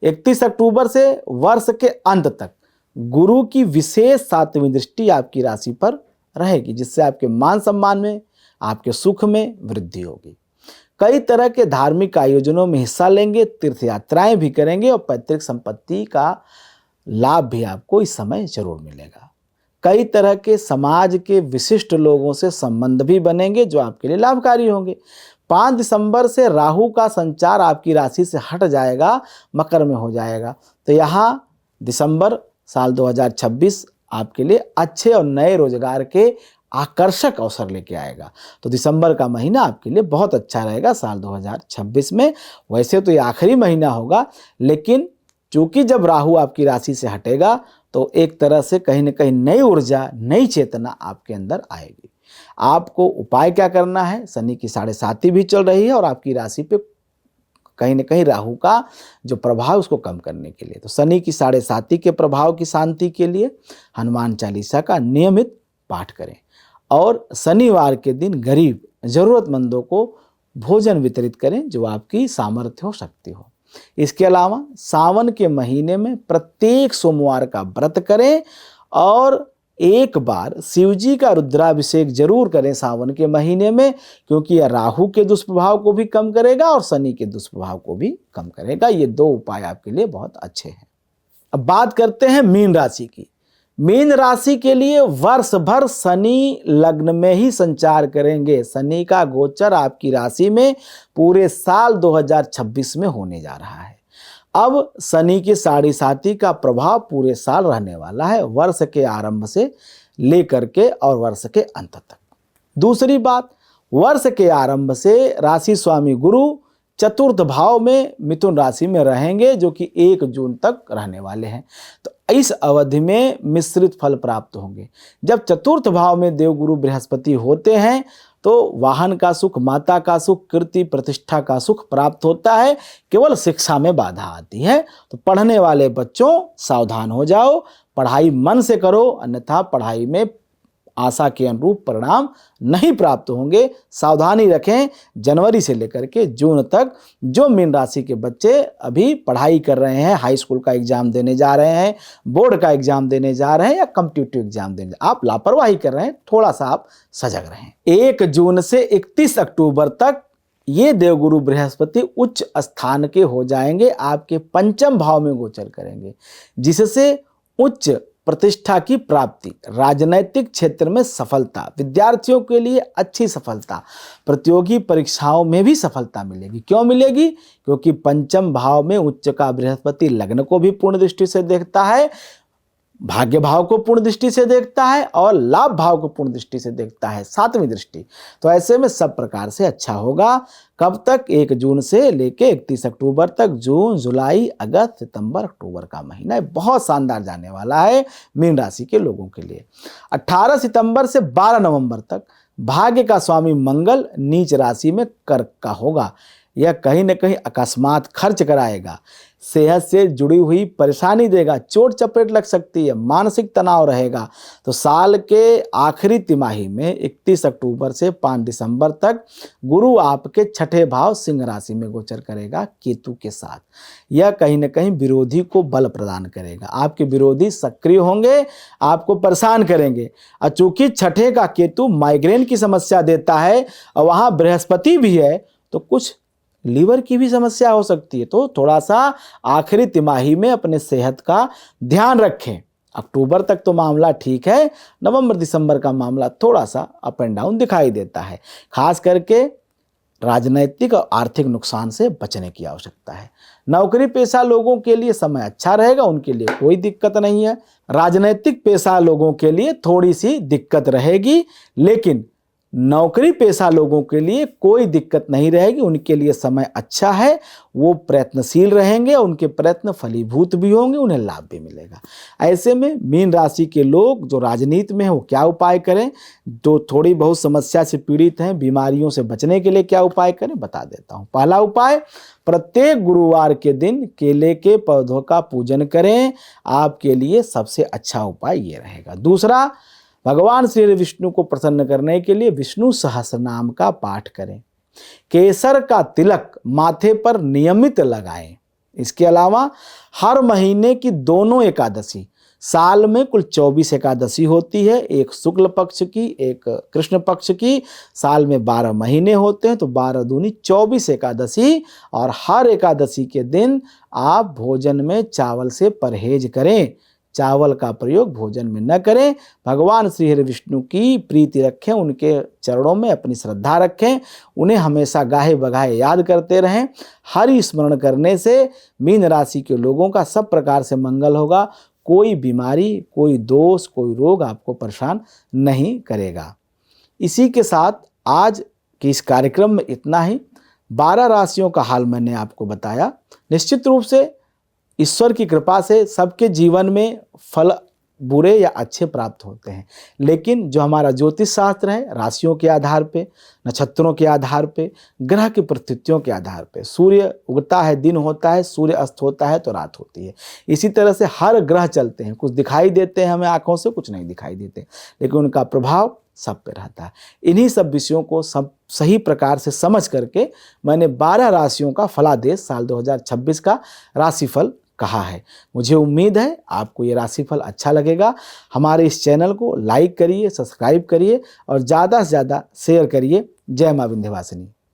Speaker 1: 31 अक्टूबर से वर्ष के अंत तक गुरु की विशेष 7वीं दृष्टि आपकी राशि पर रहेगी, जिससे आपके मान सम्मान में, आपके सुख में वृद्धि होगी। कई तरह के धार्मिक आयोजनों में हिस्सा लेंगे, तीर्थ यात्राएं भी करेंगे और पैतृक संपत्ति का लाभ भी आपको इस समय जरूर मिलेगा। कई तरह के समाज के विशिष्ट लोगों से संबंध भी बनेंगे जो आपके लिए लाभकारी होंगे। 5 दिसंबर से राहु का संचार आपकी राशि से हट जाएगा, मकर में हो जाएगा। तो यहाँ दिसंबर साल 2026 आपके लिए अच्छे और नए रोजगार के आकर्षक अवसर लेके आएगा। तो दिसंबर का महीना आपके लिए बहुत अच्छा रहेगा साल 2026 में। वैसे तो ये आखिरी महीना होगा, लेकिन चूंकि जब राहु आपकी राशि से हटेगा तो एक तरह से कहीं ना कहीं नई ऊर्जा, नई चेतना आपके अंदर आएगी। आपको उपाय क्या करना है? शनि की 7.5 भी चल रही है और आपकी राशि पे कहीं ना कहीं राहु का जो प्रभाव उसको कम करने के लिए, तो शनि की 7.5 के प्रभाव की शांति के लिए हनुमान चालीसा का नियमित पाठ करें। और शनिवार के दिन गरीब ज़रूरतमंदों को भोजन वितरित करें जो आपकी सामर्थ्य हो, शक्ति हो। इसके अलावा सावन के महीने में प्रत्येक सोमवार का व्रत करें और एक बार शिवजी का रुद्राभिषेक जरूर करें सावन के महीने में, क्योंकि यह राहु के दुष्प्रभाव को भी कम करेगा और शनि के दुष्प्रभाव को भी कम करेगा। ये दो उपाय आपके लिए बहुत अच्छे हैं। अब बात करते हैं मीन राशि की। मीन राशि के लिए वर्ष भर शनि लग्न में ही संचार करेंगे। शनि का गोचर आपकी राशि में पूरे साल 2026 में होने जा रहा है। अब शनि की साढ़े साती का प्रभाव पूरे साल रहने वाला है, वर्ष के आरंभ से लेकर के और वर्ष के अंत तक। दूसरी बात, वर्ष के आरंभ से राशि स्वामी गुरु चतुर्थ भाव में मिथुन राशि में रहेंगे, जो कि 1 जून तक रहने वाले हैं। तो इस अवधि में मिश्रित फल प्राप्त होंगे। जब चतुर्थ भाव में देवगुरु बृहस्पति होते हैं तो वाहन का सुख, माता का सुख, कीर्ति प्रतिष्ठा का सुख प्राप्त होता है। केवल शिक्षा में बाधा आती है। तो पढ़ने वाले बच्चों सावधान हो जाओ, पढ़ाई मन से करो, अन्यथा पढ़ाई में आशा के अनुरूप परिणाम नहीं प्राप्त होंगे। सावधानी रखें। जनवरी से लेकर के जून तक जो मीन राशि के बच्चे अभी पढ़ाई कर रहे हैं, हाई स्कूल का एग्जाम देने जा रहे हैं, बोर्ड का एग्जाम देने जा रहे हैं या कॉम्पिटिटिव एग्जाम देने, आप लापरवाही कर रहे हैं, थोड़ा सा आप सजग रहें। 1 जून से 31 अक्टूबर तक ये देवगुरु बृहस्पति उच्च स्थान के हो जाएंगे, आपके पंचम भाव में गोचर करेंगे, जिससे उच्च प्रतिष्ठा की प्राप्ति, राजनैतिक क्षेत्र में सफलता, विद्यार्थियों के लिए अच्छी सफलता, प्रतियोगी परीक्षाओं में भी सफलता मिलेगी। क्यों मिलेगी? क्योंकि पंचम भाव में उच्च का बृहस्पति लग्न को भी पूर्ण दृष्टि से देखता है, भाग्य भाव को पूर्ण दृष्टि से देखता है और लाभ भाव को पूर्ण दृष्टि से देखता है, 7वीं दृष्टि। तो ऐसे में सब प्रकार से अच्छा होगा। कब तक? 1 जून से लेके 31 अक्टूबर तक। जून, जुलाई, अगस्त, सितंबर, अक्टूबर का महीना बहुत शानदार जाने वाला है मीन राशि के लोगों के लिए। 18 सितंबर से 12 नवंबर तक भाग्य का स्वामी मंगल नीच राशि में कर्क का होगा। यह कहीं न कहीं अकस्मात खर्च कराएगा, सेहत से जुड़ी हुई परेशानी देगा, चोट चपेट लग सकती है, मानसिक तनाव रहेगा। तो साल के आखिरी तिमाही में 31 अक्टूबर से 5 दिसंबर तक गुरु आपके छठे भाव सिंह राशि में गोचर करेगा केतु के साथ। यह कहीं न कहीं विरोधी को बल प्रदान करेगा। आपके विरोधी सक्रिय होंगे, आपको परेशान करेंगे। और चूंकि छठे का केतु माइग्रेन की समस्या देता है और वहाँ बृहस्पति भी है, तो कुछ लीवर की भी समस्या हो सकती है। तो थोड़ा सा आखिरी तिमाही में अपने सेहत का ध्यान रखें। अक्टूबर तक तो मामला ठीक है, नवंबर दिसंबर का मामला थोड़ा सा अप एंड डाउन दिखाई देता है। खास करके राजनैतिक और आर्थिक नुकसान से बचने की आवश्यकता है। नौकरी पेशा लोगों के लिए समय अच्छा रहेगा, उनके लिए कोई दिक्कत नहीं है। राजनैतिक पेशा लोगों के लिए थोड़ी सी दिक्कत रहेगी, लेकिन नौकरी पेशा लोगों के लिए कोई दिक्कत नहीं रहेगी। उनके लिए समय अच्छा है, वो प्रयत्नशील रहेंगे, उनके प्रयत्न फलीभूत भी होंगे, उन्हें लाभ भी मिलेगा। ऐसे में मीन राशि के लोग जो राजनीति में हैं वो क्या उपाय करें, जो थोड़ी बहुत समस्या से पीड़ित हैं, बीमारियों से बचने के लिए क्या उपाय करें, बता देता हूँ। पहला उपाय, प्रत्येक गुरुवार के दिन केले के पौधों का पूजन करें, आपके लिए सबसे अच्छा उपाय ये रहेगा। दूसरा, भगवान श्री विष्णु को प्रसन्न करने के लिए विष्णु सहस्रनाम का पाठ करें। केसर का तिलक माथे पर नियमित लगाएं। इसके अलावा हर महीने की दोनों एकादशी, साल में कुल 24 एकादशी होती है, एक शुक्ल पक्ष की, एक कृष्ण पक्ष की। साल में 12 महीने होते हैं, तो 12 दूनी 24 एकादशी। और हर एकादशी के दिन आप भोजन में चावल से परहेज करें, चावल का प्रयोग भोजन में न करें। भगवान श्री हरि विष्णु की प्रीति रखें, उनके चरणों में अपनी श्रद्धा रखें, उन्हें हमेशा गाहे बगाहे याद करते रहें। हरि स्मरण करने से मीन राशि के लोगों का सब प्रकार से मंगल होगा। कोई बीमारी, कोई दोष, कोई रोग आपको परेशान नहीं करेगा। इसी के साथ आज के इस कार्यक्रम में इतना ही। 12 राशियों का हाल मैंने आपको बताया। निश्चित रूप से ईश्वर की कृपा से सबके जीवन में फल बुरे या अच्छे प्राप्त होते हैं, लेकिन जो हमारा ज्योतिष शास्त्र है, राशियों के आधार पे, नक्षत्रों के आधार पे, ग्रह की परिस्थितियों के आधार पे, सूर्य उगता है दिन होता है, सूर्य अस्त होता है तो रात होती है। इसी तरह से हर ग्रह चलते हैं, कुछ दिखाई देते हैं हमें आंखों से, कुछ नहीं दिखाई देते, लेकिन उनका प्रभाव सब पे रहता है। इन्हीं सब विषयों को सब सही प्रकार से समझ करके मैंने 12 राशियों का फलादेश साल 2026 का राशिफल कहा है। मुझे उम्मीद है आपको ये राशिफल अच्छा लगेगा। हमारे इस चैनल को लाइक करिए, सब्सक्राइब करिए और ज़्यादा से ज़्यादा शेयर करिए। जय मां विंध्यवासिनी।